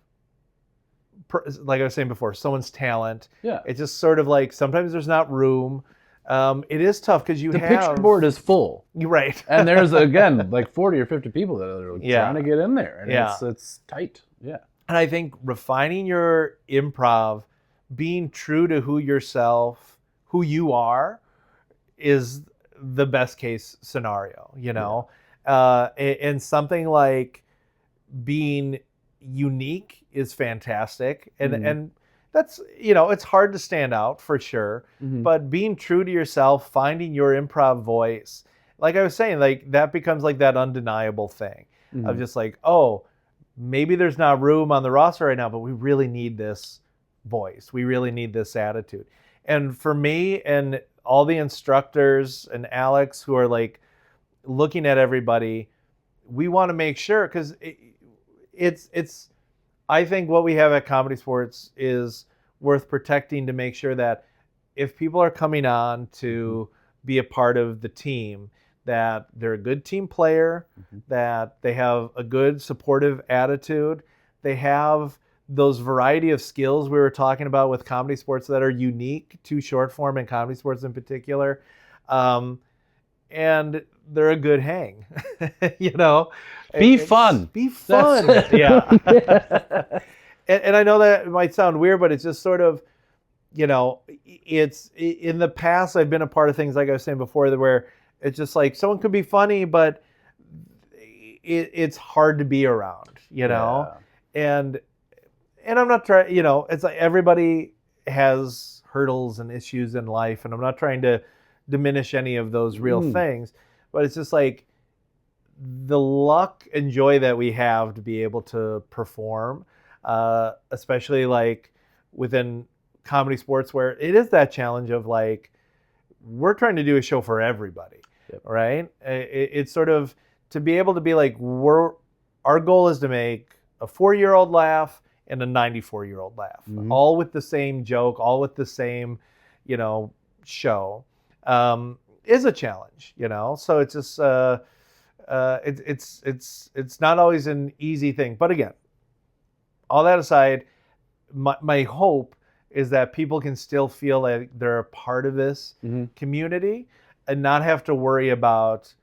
like I was saying before, someone's talent. Yeah. It's just sort of like sometimes there's not room. It is tough because the picture board is full. Right. And there's, again, like 40 or 50 people that are trying to get in there. And it's tight. Yeah. And I think refining your improv, being true to who you are, is the best case scenario, and something like being unique is fantastic. And that's, it's hard to stand out for sure, but being true to yourself, finding your improv voice, like I was saying, like that becomes like that undeniable thing of just like, oh, maybe there's not room on the roster right now, but we really need this voice. We really need this attitude. And for me and all the instructors and Alex who are like looking at everybody, we want to make sure, because it's I think what we have at Comedy Sports is worth protecting, to make sure that if people are coming on to be a part of the team, that they're a good team player, that they have a good supportive attitude, they have those variety of skills we were talking about with Comedy Sports that are unique to short form and Comedy Sports in particular. and they're a good hang. You know, Be fun. Be fun. Yeah. And I know that might sound weird, but it's just sort of, you know, it's in the past I've been a part of things like I was saying before, where it's just like someone could be funny, but it's hard to be around, you know. And I'm not trying, you know, it's like everybody has hurdles and issues in life, and I'm not trying to diminish any of those real things, but it's just like the luck and joy that we have to be able to perform, especially like within comedy sports, where it is that challenge of like, we're trying to do a show for everybody, right? It's sort of to be able to be like, our goal is to make a 4-year-old laugh and a 94-year-old laugh, all with the same joke, all with the same, you know, show, is a challenge, you know. So it's just it's not always an easy thing. But again, all that aside, my hope is that people can still feel like they're a part of this community and not have to worry about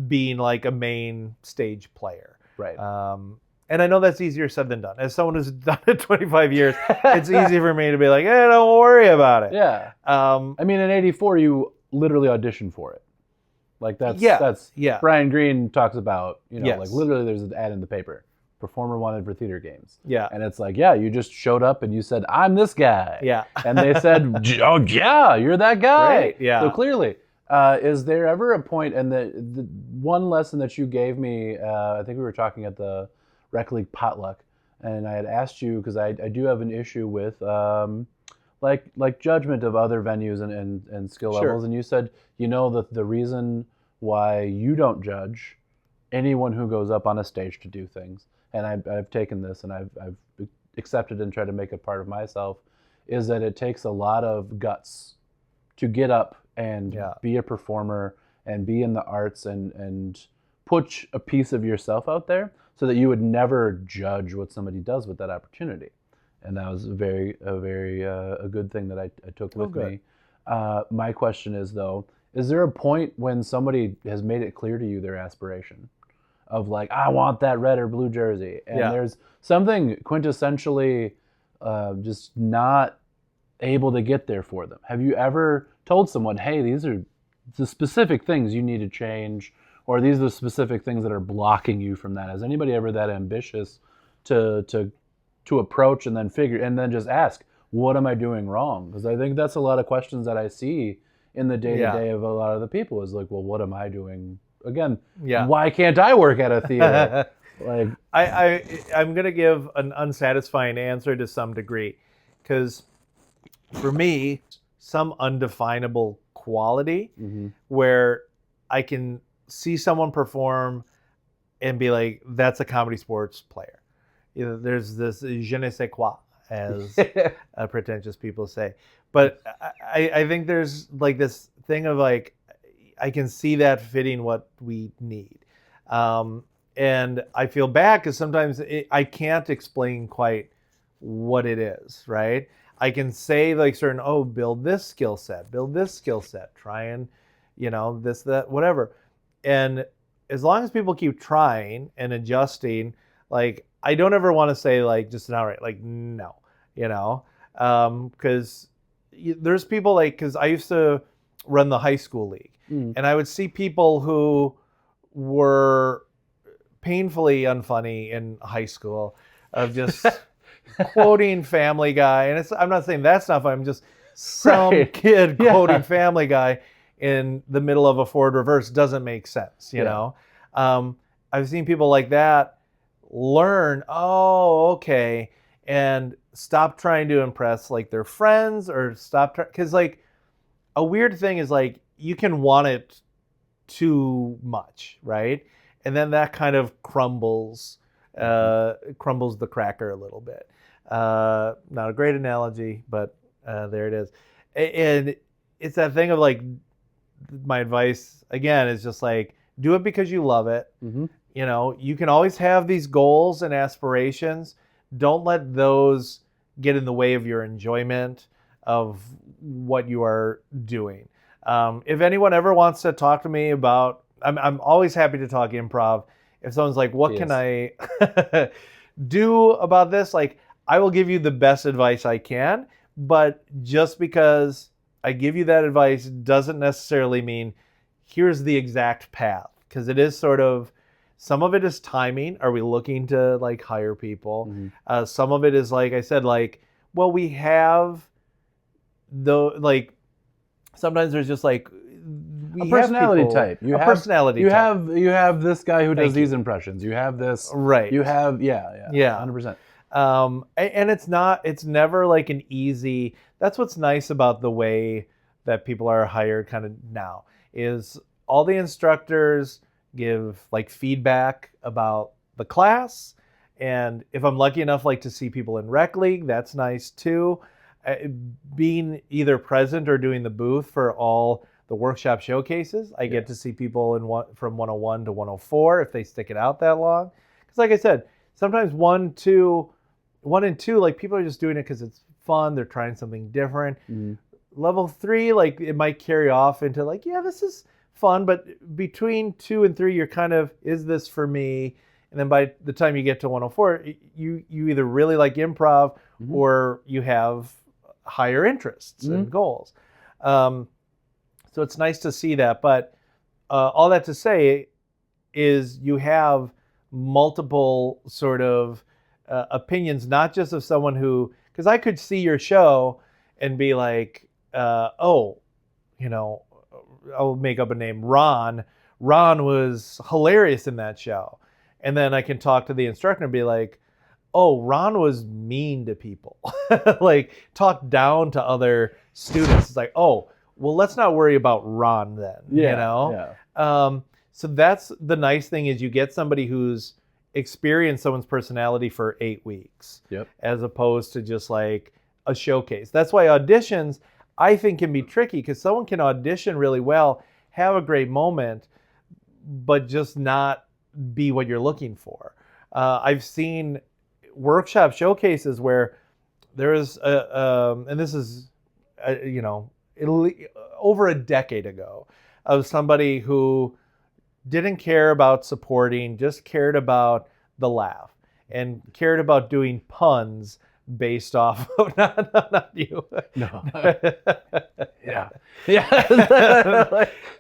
being like a main stage player. Right. And I know that's easier said than done. As someone who's done it 25 years, it's easy for me to be like, hey, don't worry about it. Yeah. I mean, in '84, you literally auditioned for it. Like that's Brian Greene talks about, you know, like literally there's an ad in the paper. Performer wanted for theater games. Yeah. And it's like, yeah, you just showed up and you said, I'm this guy. Yeah. And they said, oh, yeah, you're that guy. Right. Yeah. So clearly, is there ever a point, and the one lesson that you gave me, I think we were talking at the Rec League potluck, and I had asked you, because I do have an issue with like judgment of other venues and skill levels. And you said, you know, the reason why you don't judge anyone who goes up on a stage to do things, and I've taken this and I've accepted and tried to make it part of myself, is that it takes a lot of guts to get up and be a performer and be in the arts and put a piece of yourself out there so that you would never judge what somebody does with that opportunity. And that was a very good thing that I took with me. My question is, though, is there a point when somebody has made it clear to you their aspiration of like, I want that red or blue jersey, and there's something quintessentially just not able to get there for them? Have you ever told someone, hey, these are the specific things you need to change, or these are the specific things that are blocking you from that? Is anybody ever that ambitious to approach and then just ask, what am I doing wrong? Because I think that's a lot of questions that I see in the day-to-day of a lot of the people, is like, well, what am I doing? Again, why can't I work at a theater? Like, I'm going to give an unsatisfying answer to some degree, because for me, some undefinable quality where I can see someone perform and be like, that's a comedy sports player. You know, there's this je ne sais quoi, as pretentious people say. But I think there's like this thing of like, I can see that fitting what we need. And I feel bad because sometimes I can't explain quite what it is, right? I can say like certain, build this skill set, try and, you know, this, that, whatever. And as long as people keep trying and adjusting, like, I don't ever want to say like just an outright, like, no, you know, because there's people like, because I used to run the high school league, and I would see people who were painfully unfunny in high school of just quoting Family Guy. And I'm not saying that's not funny. I'm just some kid quoting Family Guy in the middle of a forward reverse doesn't make sense, you know? I've seen people like that learn, okay, and stop trying to impress like their friends, or because like a weird thing is like, you can want it too much, right? And then that kind of crumbles the cracker a little bit. Not a great analogy, but there it is. And it's that thing of like, my advice again is just like, do it because you love it. You know, you can always have these goals and aspirations. Don't let those get in the way of your enjoyment of what you are doing. If anyone ever wants to talk to me about, I'm always happy to talk improv. If someone's like, what can I do about this? Like, I will give you the best advice I can, but just because I give you that advice doesn't necessarily mean here's the exact path, because it is sort of, some of it is timing. Are we looking to like hire people? Some of it is, like I said, like, well, we have like, sometimes there's just like, a personality type. You have this guy who does these impressions. You have this. Right. You have 100%. And it's never like an easy. That's what's nice about the way that people are hired kind of now, is all the instructors give like feedback about the class, and if I'm lucky enough like to see people in rec league, that's nice too. Being either present or doing the booth for all the workshop showcases, I get to see people from 101 to 104 if they stick it out that long. Because like I said, sometimes 1 and 2, like people are just doing it because it's fun. They're trying something different. Level 3, like it might carry off into like, yeah, this is fun, but between 2 and 3, you're kind of, is this for me? And then by the time you get to 104, you either really like improv or you have higher interests and goals. So it's nice to see that. But all that to say is you have multiple sort of opinions, not just of someone who, because I could see your show and be like, oh, you know, I'll make up a name, Ron. Ron was hilarious in that show. And then I can talk to the instructor and be like, oh, Ron was mean to people. Like, talk down to other students. It's like, oh, well, let's not worry about Ron then. You know? So that's the nice thing, is you get somebody who's experienced someone's personality for 8 weeks. As opposed to just like a showcase. That's why auditions, I think, can be tricky, because someone can audition really well, have a great moment, but just not be what you're looking for. I've seen workshop showcases where there is and this is over a decade ago, of somebody who didn't care about supporting, just cared about the laugh and cared about doing puns based off of not you. No.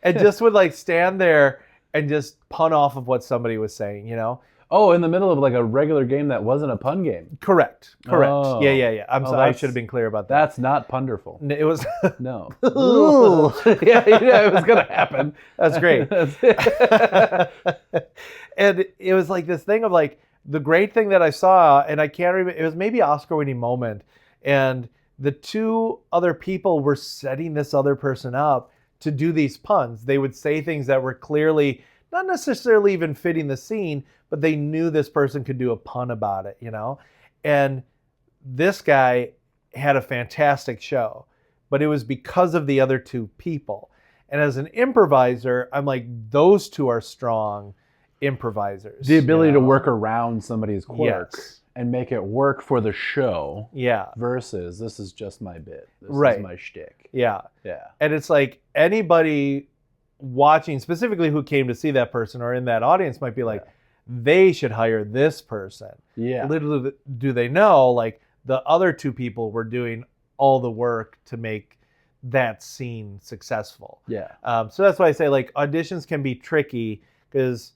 And just would like stand there and just pun off of what somebody was saying, you know? Oh, in the middle of like a regular game that wasn't a pun game. Correct. Oh. Yeah. I'm sorry, I should have been clear about that. That's not punderful. It was no. It was gonna happen. That's great. And it was like this thing of like, the great thing that I saw, and I can't remember, it was maybe an Oscar-winning moment, and the 2 other people were setting this other person up to do these puns. They would say things that were clearly not necessarily even fitting the scene, but they knew this person could do a pun about it, you know? And this guy had a fantastic show, but it was because of the other 2 people. And as an improviser, I'm like, those 2 are strong improvisers. The ability to work around somebody's quirk and make it work for the show. Versus, this is just my bit. This is my shtick. And it's like, anybody watching, specifically who came to see that person or in that audience, might be like, they should hire this person. Literally, do they know, like, the other 2 people were doing all the work to make that scene successful. So that's why I say, like, auditions can be tricky, because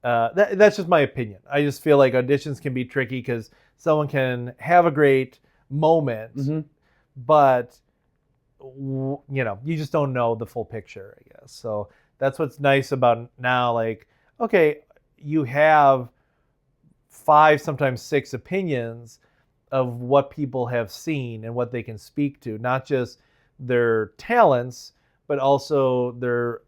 that's just my opinion. I just feel like auditions can be tricky because someone can have a great moment, but you just don't know the full picture, I guess. So that's what's nice about now. Like, okay, you have 5, sometimes 6 opinions of what people have seen and what they can speak to, not just their talents, but also their,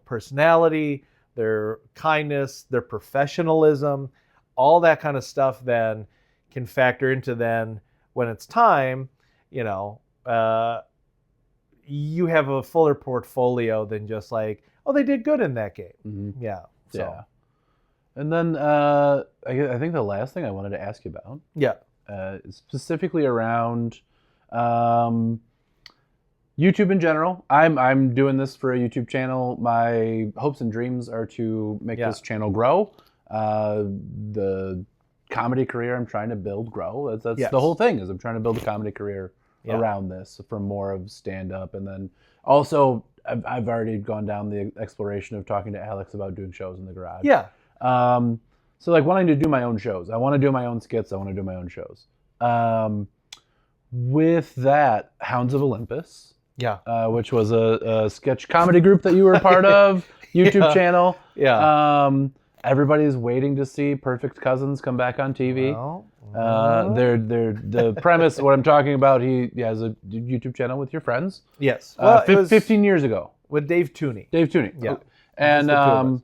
personality, their kindness, their professionalism, all that kind of stuff then can factor into then when it's time, you have a fuller portfolio than just like, oh, they did good in that game. And then I think the last thing I wanted to ask you about, specifically around YouTube in general. I'm doing this for a YouTube channel. My hopes and dreams are to make this channel grow. The comedy career I'm trying to build grow. That's the whole thing. Is I'm trying to build a comedy career around this, from more of stand up, and then also I've already gone down the exploration of talking to Alex about doing shows in the garage. Yeah. So like wanting to do my own shows. I want to do my own skits. I want to do my own shows. With that, Hounds of Olympus. Yeah. Which was a sketch comedy group that you were a part of, YouTube channel. Yeah. Everybody's waiting to see Perfect Cousins come back on TV. Well, they're the premise. What I'm talking about. He has a YouTube channel with your friends. Yes. Well, 15 years ago with Dave Tooney. Dave Tooney. Yeah. And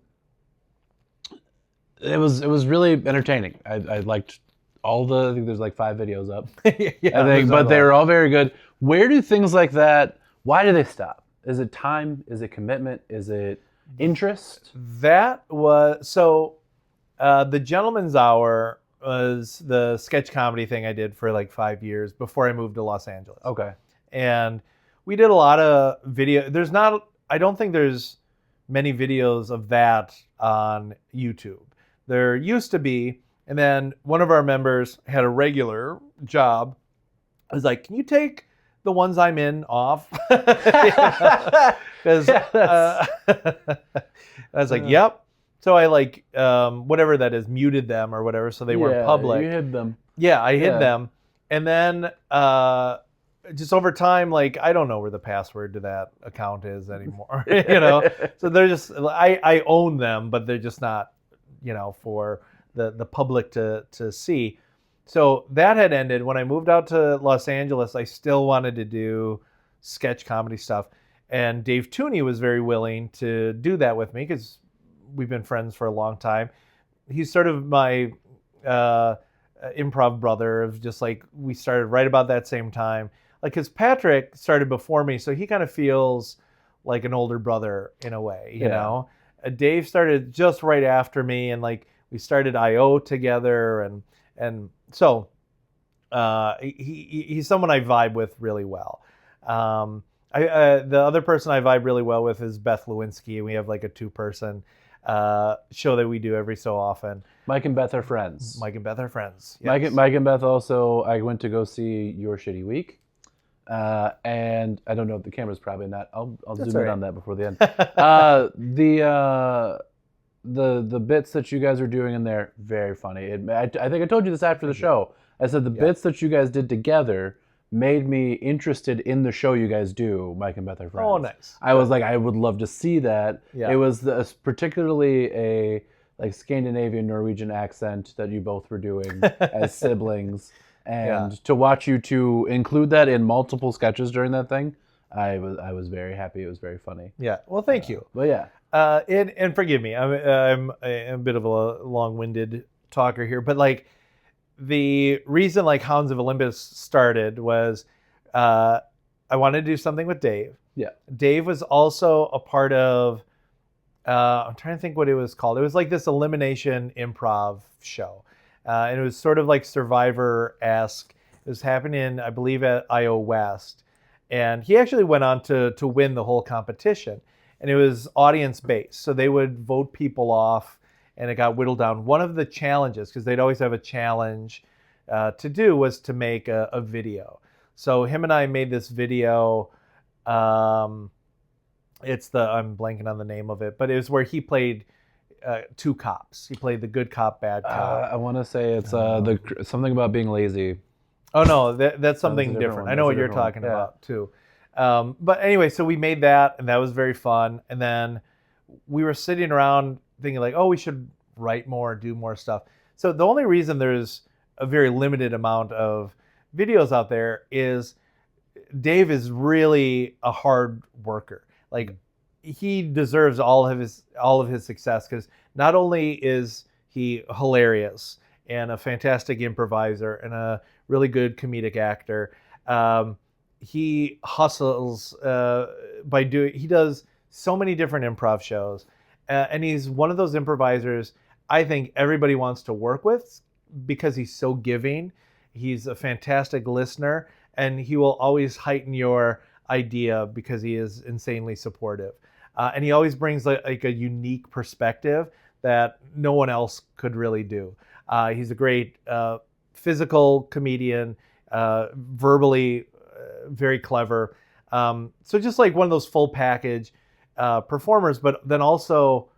it was really entertaining. I liked all the. I think there's like 5 videos up. Yeah, I think, but they were all very good. Where do things like that? Why do they stop? Is it time? Is it commitment? Is it interest? That was so. The Gentleman's Hour was the sketch comedy thing I did for like 5 years before I moved to Los Angeles. Okay. And we did a lot of video. I don't think there's many videos of that on YouTube. There used to be, and then one of our members had a regular job. I was like, can you take the ones I'm in off? Because I was like, yep. So I like whatever that is, muted them or whatever, so they weren't public. You hid them. Yeah, I hid them, and then just over time, like I don't know where the password to that account is anymore. So they're just I own them, but they're just not for the public to see. So that had ended. When I moved out to Los Angeles, I still wanted to do sketch comedy stuff. And Dave Tooney was very willing to do that with me because we've been friends for a long time. He's sort of my improv brother of just like, we started right about that same time. Like, because Patrick started before me, so he kind of feels like an older brother in a way, you know? Dave started just right after me, and like we started I.O. together, and so he's someone I vibe with really well. The other person I vibe really well with is Beth Lewinsky, and we have like a 2-person show that we do every so often. Mike and Beth are friends. Mike and Beth are friends. Yes. Mike and Beth also, I went to go see Your Shitty Week. And I don't know if the camera's probably not. I'll zoom in on that before the end. The bits that you guys are doing in there, very funny. I think I told you this after the show. I said the bits that you guys did together made me interested in the show you guys do, Mike and Beth Are Friends. Oh, nice. I was like, I would love to see that. Yeah. It was particularly a like Scandinavian Norwegian accent that you both were doing as siblings. And to watch you two include that in multiple sketches during that thing, I was very happy. It was very funny. Yeah. Well, thank you. But yeah. And forgive me, I'm a bit of a long-winded talker here, but like the reason like Hounds of Olympus started was I wanted to do something with Dave. Yeah. Dave was also a part of I'm trying to think what it was called. It was like this elimination improv show. And it was sort of like Survivor-esque. It was happening, I believe, at I.O. West. And he actually went on to win the whole competition. And it was audience-based. So they would vote people off, and it got whittled down. One of the challenges, because they'd always have a challenge to do, was to make a video. So him and I made this video. I'm blanking on the name of it, but it was where he played 2 cops. He played the good cop, bad cop. I want to say it's something about being lazy. Oh no, that's something different. I know what you're talking about too. But anyway, so we made that, and that was very fun. And then we were sitting around thinking like, oh, we should write more, do more stuff. So the only reason there's a very limited amount of videos out there is Dave is really a hard worker. Like, he deserves all of his success, because not only is he hilarious and a fantastic improviser and a really good comedic actor, he hustles he does so many different improv shows, and he's one of those improvisers I think everybody wants to work with because he's so giving. He's a fantastic listener, and he will always heighten your idea because he is insanely supportive. And he always brings like a unique perspective that no one else could really do. He's a great physical comedian, verbally very clever. So just like one of those full package performers, but then also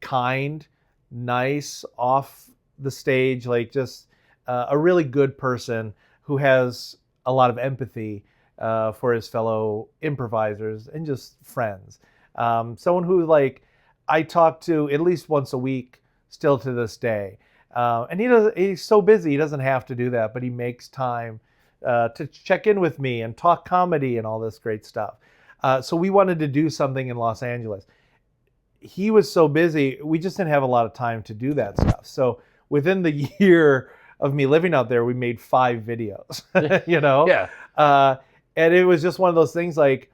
kind, nice off the stage, like just a really good person who has a lot of empathy for his fellow improvisers and just friends. Someone who like I talk to at least once a week still to this day. And he's so busy, he doesn't have to do that, but he makes time to check in with me and talk comedy and all this great stuff. So we wanted to do something in Los Angeles. He was so busy, we just didn't have a lot of time to do that stuff. So within the year of me living out there, we made 5 videos, you know? Yeah. And it was just one of those things like,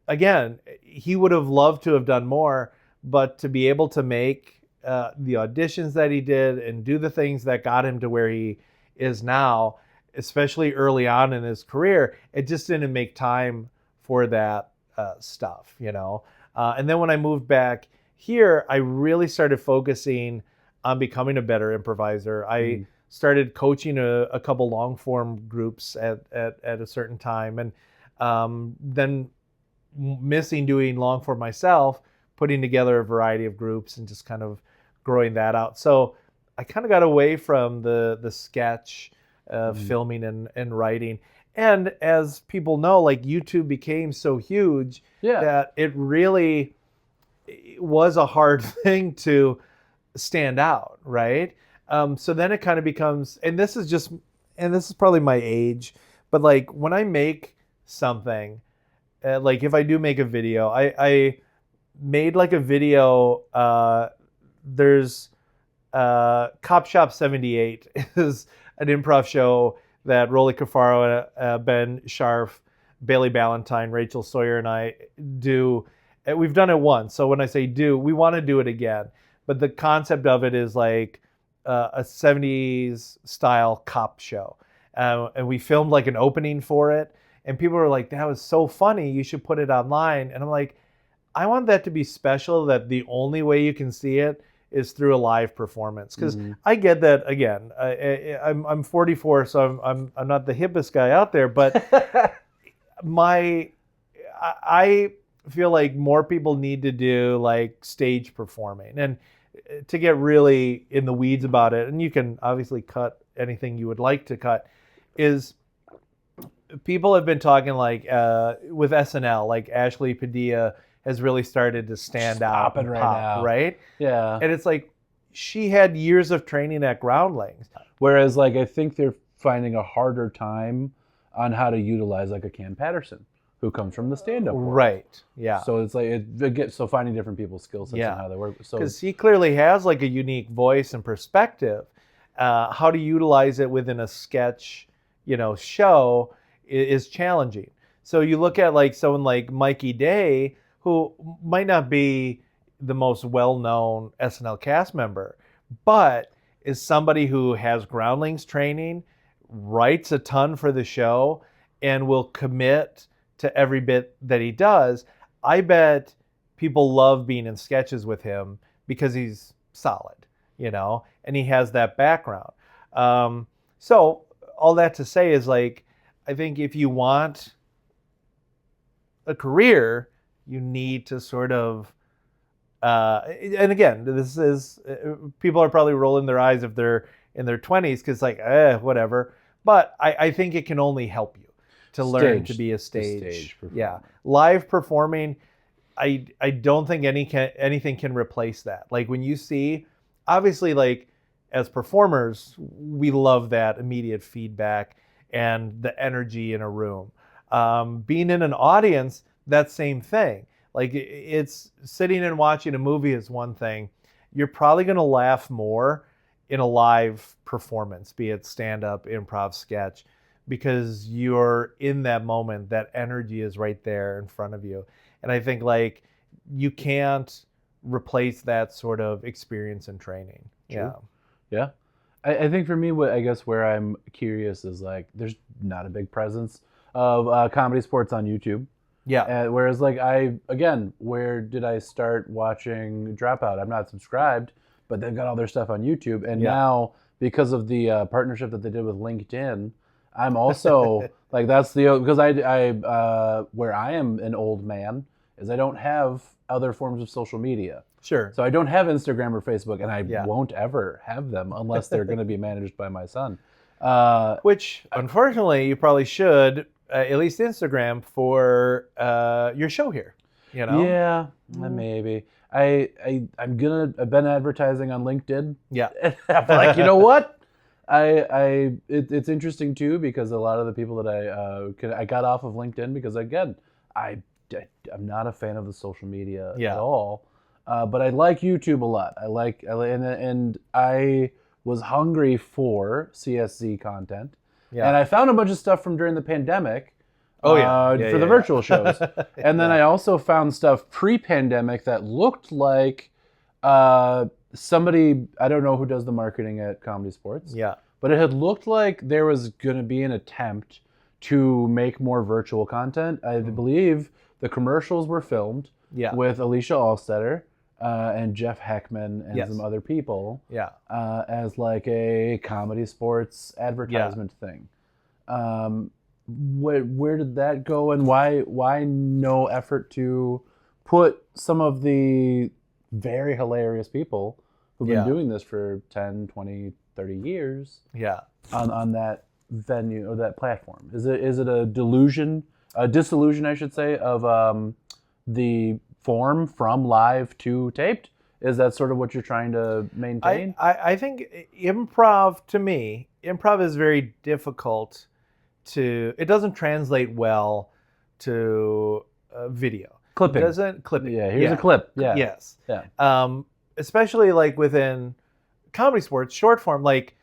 again, he would have loved to have done more, but to be able to make the auditions that he did and do the things that got him to where he is now, especially early on in his career, it just didn't make time for that stuff, you know? And then when I moved back here, I really started focusing on becoming a better improviser. I started coaching a couple long form groups at a certain time, and then missing doing long form myself, putting together a variety of groups and just kind of growing that out. So I kind of got away from the sketch filming and writing. And as people know, like YouTube became so huge that it really was a hard thing to stand out, right? So then it kind of becomes, and this is probably my age, but like when I make something, like if I do make a video, I made like a video, there's Cop Shop 78 is an improv show that Rolly Cafaro, Ben Scharf, Bailey Ballantyne, Rachel Sawyer, and I do. We've done it once, so when I say do, we want to do it again. But the concept of it is like a 70s style cop show. And we filmed like an opening for it, and people were like, that was so funny, you should put it online. And I'm like, I want that to be special, that the only way you can see it is through a live performance. Because I get that, again, I'm 44, so I'm not the hippest guy out there, but I feel like more people need to do like stage performing. And to get really in the weeds about it, and you can obviously cut anything you would like to cut, is people have been talking like with SNL, like Ashley Padilla has really started to stand out and right pop, now. right? Yeah. And it's like she had years of training at Groundlings. Whereas like I think they're finding a harder time on how to utilize like a Cam Patterson, who comes from the stand-up world. Right. Yeah. So it's like so finding different people's skill sets and how they work. So because he clearly has like a unique voice and perspective. How to utilize it within a sketch, show is challenging. So you look at like someone like Mikey Day, who might not be the most well-known SNL cast member, but is somebody who has Groundlings training, writes a ton for the show, and will commit to every bit that he does. I bet people love being in sketches with him because he's solid, and he has that background. So all that to say is like, I think if you want a career, you need to sort of, and again, this is, people are probably rolling their eyes if they're in their 20s because like, whatever. But I think it can only help you to learn to be a stage live performing. I don't think anything can replace that. Like when you see, obviously, like as performers, we love that immediate feedback and the energy in a room. Being in an audience, that same thing. Like it's sitting and watching a movie is one thing. You're probably going to laugh more in a live performance, be it stand-up, improv, sketch, because you're in that moment. That energy is right there in front of you. And I think like you can't replace that sort of experience and training. True. Yeah. I think for me, where I'm curious is like, there's not a big presence of comedy sports on YouTube. Yeah. Whereas like where did I start watching Dropout? I'm not subscribed, but they've got all their stuff on YouTube. And Yeah. now because of the partnership that they did with LinkedIn, I'm also like that's the because I where I am an old man is I don't have other forms of social media. Sure. So I don't have Instagram or Facebook, and I Yeah. won't ever have them unless they're going to be managed by my son. Which, unfortunately, you probably should, at least Instagram, for your show here. You know? Yeah, maybe. I've been advertising on LinkedIn. Yeah. I'm like, you know what? It's interesting too because a lot of the people that I got off of LinkedIn because again I I'm not a fan of the social media Yeah. at all, but I like YouTube a lot. And I was hungry for CSZ content, Yeah. and I found a bunch of stuff from during the pandemic. Oh, yeah. For the virtual shows, and then Yeah. I also found stuff pre-pandemic that looked like somebody, I don't know who does the marketing at Comedy Sports, Yeah. but it had looked like there was going to be an attempt to make more virtual content. I believe the commercials were filmed Yeah. with Alicia Allstetter and Jeff Heckman and Yes. some other people Yeah. as like a Comedy Sports advertisement thing. Where did that go, and why no effort to put some of the very hilarious people who've been Yeah. doing this for 10, 20, 30 years Yeah. on that venue or that platform? Is it a disillusion, I should say, of the form from live to taped? Is that sort of what you're trying to maintain? I think improv, to me, improv is very difficult it doesn't translate well to video. Clipping. It doesn't clipping. Yeah, here's a clip. Yeah. Yes. Yeah. Especially like within Comedy Sports, short form, like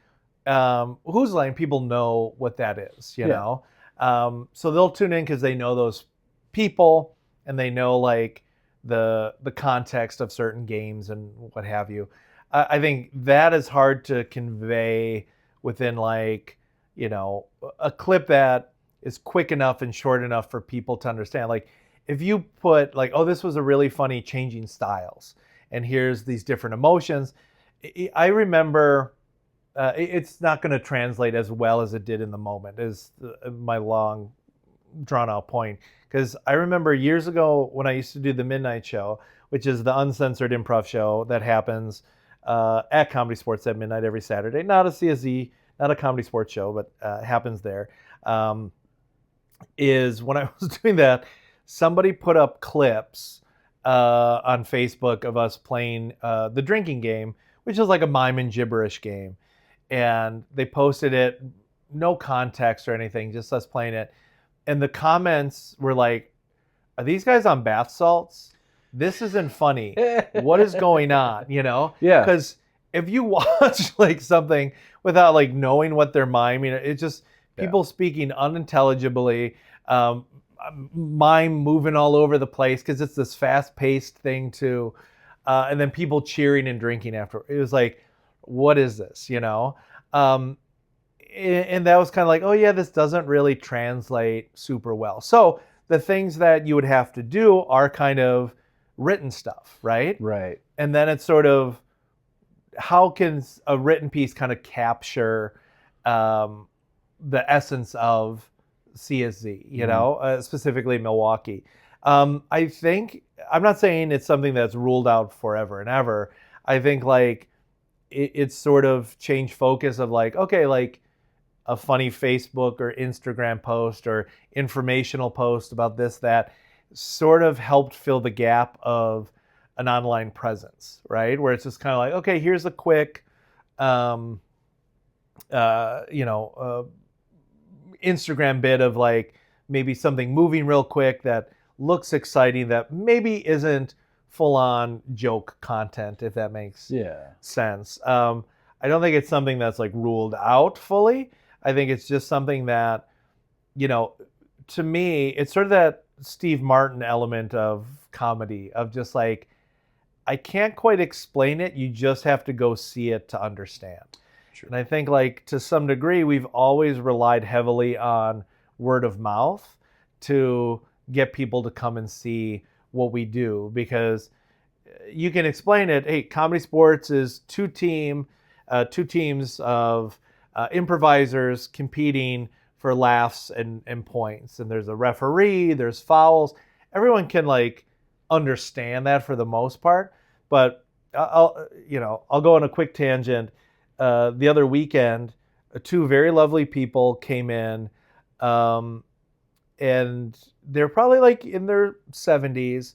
Who's Line, people know what that is, you know? So they'll tune in because they know those people and they know like the context of certain games and what have you. I think that is hard to convey within like, you know, a clip that is quick enough and short enough for people to understand. Like if you put like, oh, this was a really funny changing styles and here's these different emotions. I remember it's not going to translate as well as it did in the moment is my long drawn out point. Because I remember years ago when I used to do the Midnight Show, which is the uncensored improv show that happens at Comedy Sports at midnight every Saturday. Not a CSZ, not a Comedy Sports show, but happens there. Is when I was doing that, somebody put up clips on Facebook of us playing the drinking game, which is like a mime and gibberish game. And they posted it, no context or anything, just us playing it. And the comments were like, are these guys on bath salts? This isn't funny. What is going on? You know? Yeah. Because if you watch like something without like knowing what they're miming, it's just people speaking unintelligibly, mime moving all over the place because it's this fast-paced thing too. And then people cheering and drinking after. It was like, what is this? You know? And that was kind of like, oh yeah, this doesn't really translate super well. So the things that you would have to do are kind of written stuff, right? Right. And then it's sort of, how can a written piece kind of capture the essence of CSZ, you know, specifically Milwaukee? I think, I'm not saying it's something that's ruled out forever and ever. I think like it's sort of changed focus of like, okay, like a funny Facebook or Instagram post or informational post about this, that sort of helped fill the gap of an online presence, right? Where it's just kind of like, okay, here's a quick, Instagram bit of like maybe something moving real quick that looks exciting that maybe isn't full-on joke content, if that makes sense. I don't think it's something that's like ruled out fully. I think it's just something that, you know, to me, it's sort of that Steve Martin element of comedy of just like, I can't quite explain it. You just have to go see it to understand. True. And I think like to some degree, we've always relied heavily on word of mouth to get people to come and see what we do, because you can explain it. Hey, comedy sports is two teams of improvisers competing for laughs and points, and there's a referee, there's fouls. Everyone can like understand that for the most part, but I'll go on a quick tangent. The other weekend, two very lovely people came in, and they're probably like in their 70s,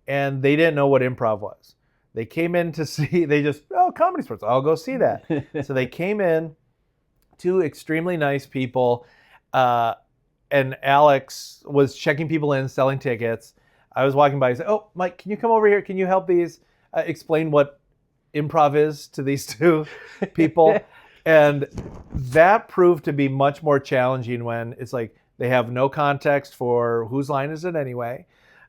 and they didn't know what improv was. They came in to see, comedy sports, I'll go see that. So they came in, two extremely nice people, and Alex was checking people in, selling tickets. I was walking by and said, "Oh, Mike, can you come over here? Can you help these explain what improv is to these two people?" And that proved to be much more challenging when it's like they have no context for whose line is it anyway.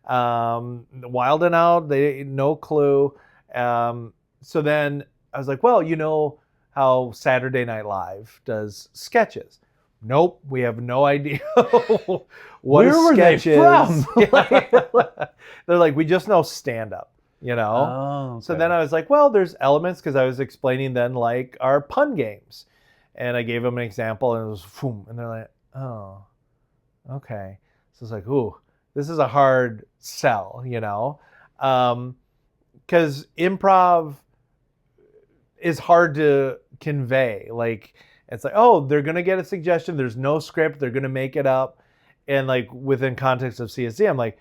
Wild and out, they no clue. So then I was like, well, you know how Saturday Night Live does sketches? Nope, we have no idea what Where a were they sketch is. from? They're like, we just know stand up, you know? Oh, okay. So then I was like, well, there's elements, because I was explaining then like our pun games. And I gave them an example, and it was boom, and they're like, oh, okay. So it's like, ooh, this is a hard sell, you know? Because improv is hard to convey. Like, it's like, oh, they're going to get a suggestion. There's no script. They're going to make it up. And like within context of CSC, I'm like,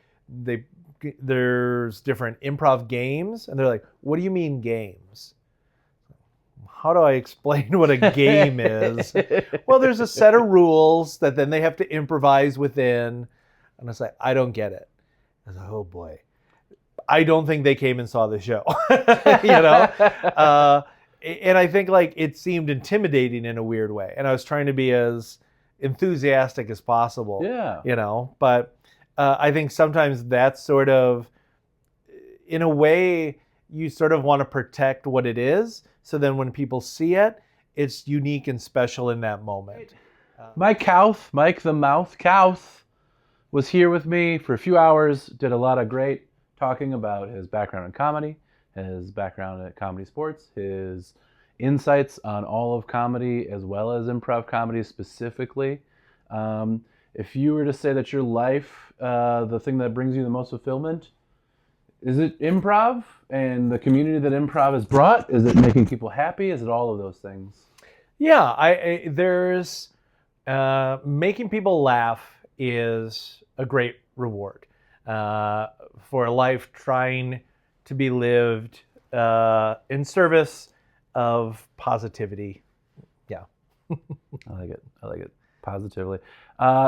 there's different improv games. And they're like, what do you mean games? How do I explain what a game is? Well, there's a set of rules that then they have to improvise within. And it's like, I don't get it. I was like, oh boy. I don't think they came and saw the show, you know? And I think like it seemed intimidating in a weird way. And I was trying to be as enthusiastic as possible, you know? But I think sometimes that's sort of, in a way, you sort of want to protect what it is. So then when people see it, it's unique and special in that moment. Mike Kauth, Mike the Mouth Kauth, was here with me for a few hours, did a lot of great talking about his background in comedy, his background at comedy sports, his insights on all of comedy as well as improv comedy specifically. If you were to say that your life, the thing that brings you the most fulfillment, is it improv and the community that improv has brought? Is it making people happy? Is it all of those things? Yeah, there's making people laugh is a great reward for a life trying to be lived in service of positivity. Yeah. I like it. Positively.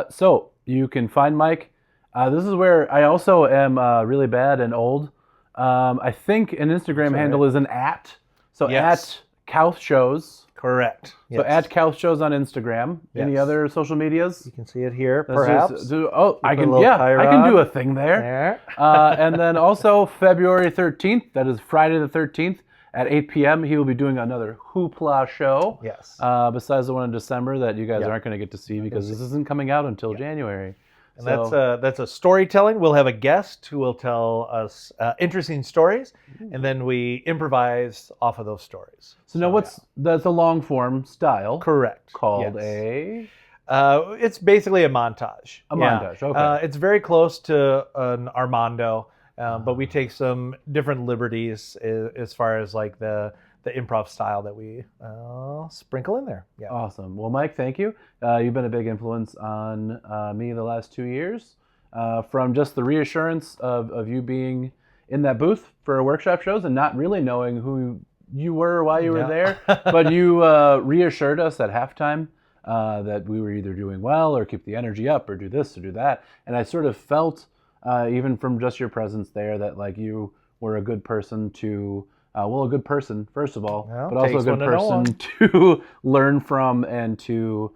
So you can find Mike. This is where I also am really bad and old. I think an Instagram handle is an @. So yes. @Kauth Shows. Correct. So yes. @Kauth Shows on Instagram. Yes. Any other social medias? You can see it here, perhaps. I can do a thing there. And then also February 13th, that is Friday the 13th at 8 p.m. He will be doing another Hoopla show. Yes. Besides the one in December that you guys aren't going to get to see because this isn't coming out until January. And that's a storytelling. We'll have a guest who will tell us interesting stories, and then we improvise off of those stories. So now that's a long form style. Correct. Called it's basically a montage. A montage, okay. It's very close to an Armando, but we take some different liberties as far as like the improv style that we sprinkle in there. Yeah. Awesome. Well, Mike, thank you. You've been a big influence on me the last 2 years. From just the reassurance of you being in that booth for workshop shows and not really knowing who you were or why you were there, but you reassured us at halftime that we were either doing well or keep the energy up or do this or do that. And I sort of felt, even from just your presence there, that like you were a good person to... a good person, first of all, but also a good person to learn from and to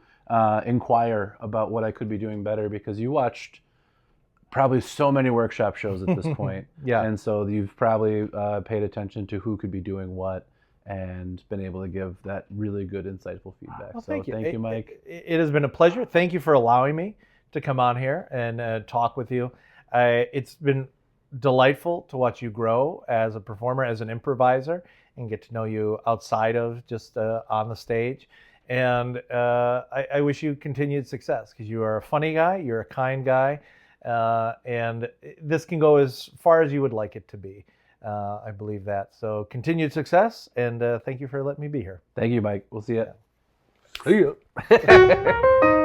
inquire about what I could be doing better, because you watched probably so many workshop shows at this point. And so you've probably paid attention to who could be doing what and been able to give that really good, insightful feedback. Well, thank you, Mike. It has been a pleasure. Thank you for allowing me to come on here and talk with you. It's been delightful to watch you grow as a performer, as an improviser, and get to know you outside of just on the stage. And I wish you continued success because you are a funny guy, you're a kind guy, and this can go as far as you would like it to be. I believe that. So continued success, and thank you for letting me be here. Thank you, Mike. We'll see you. See ya.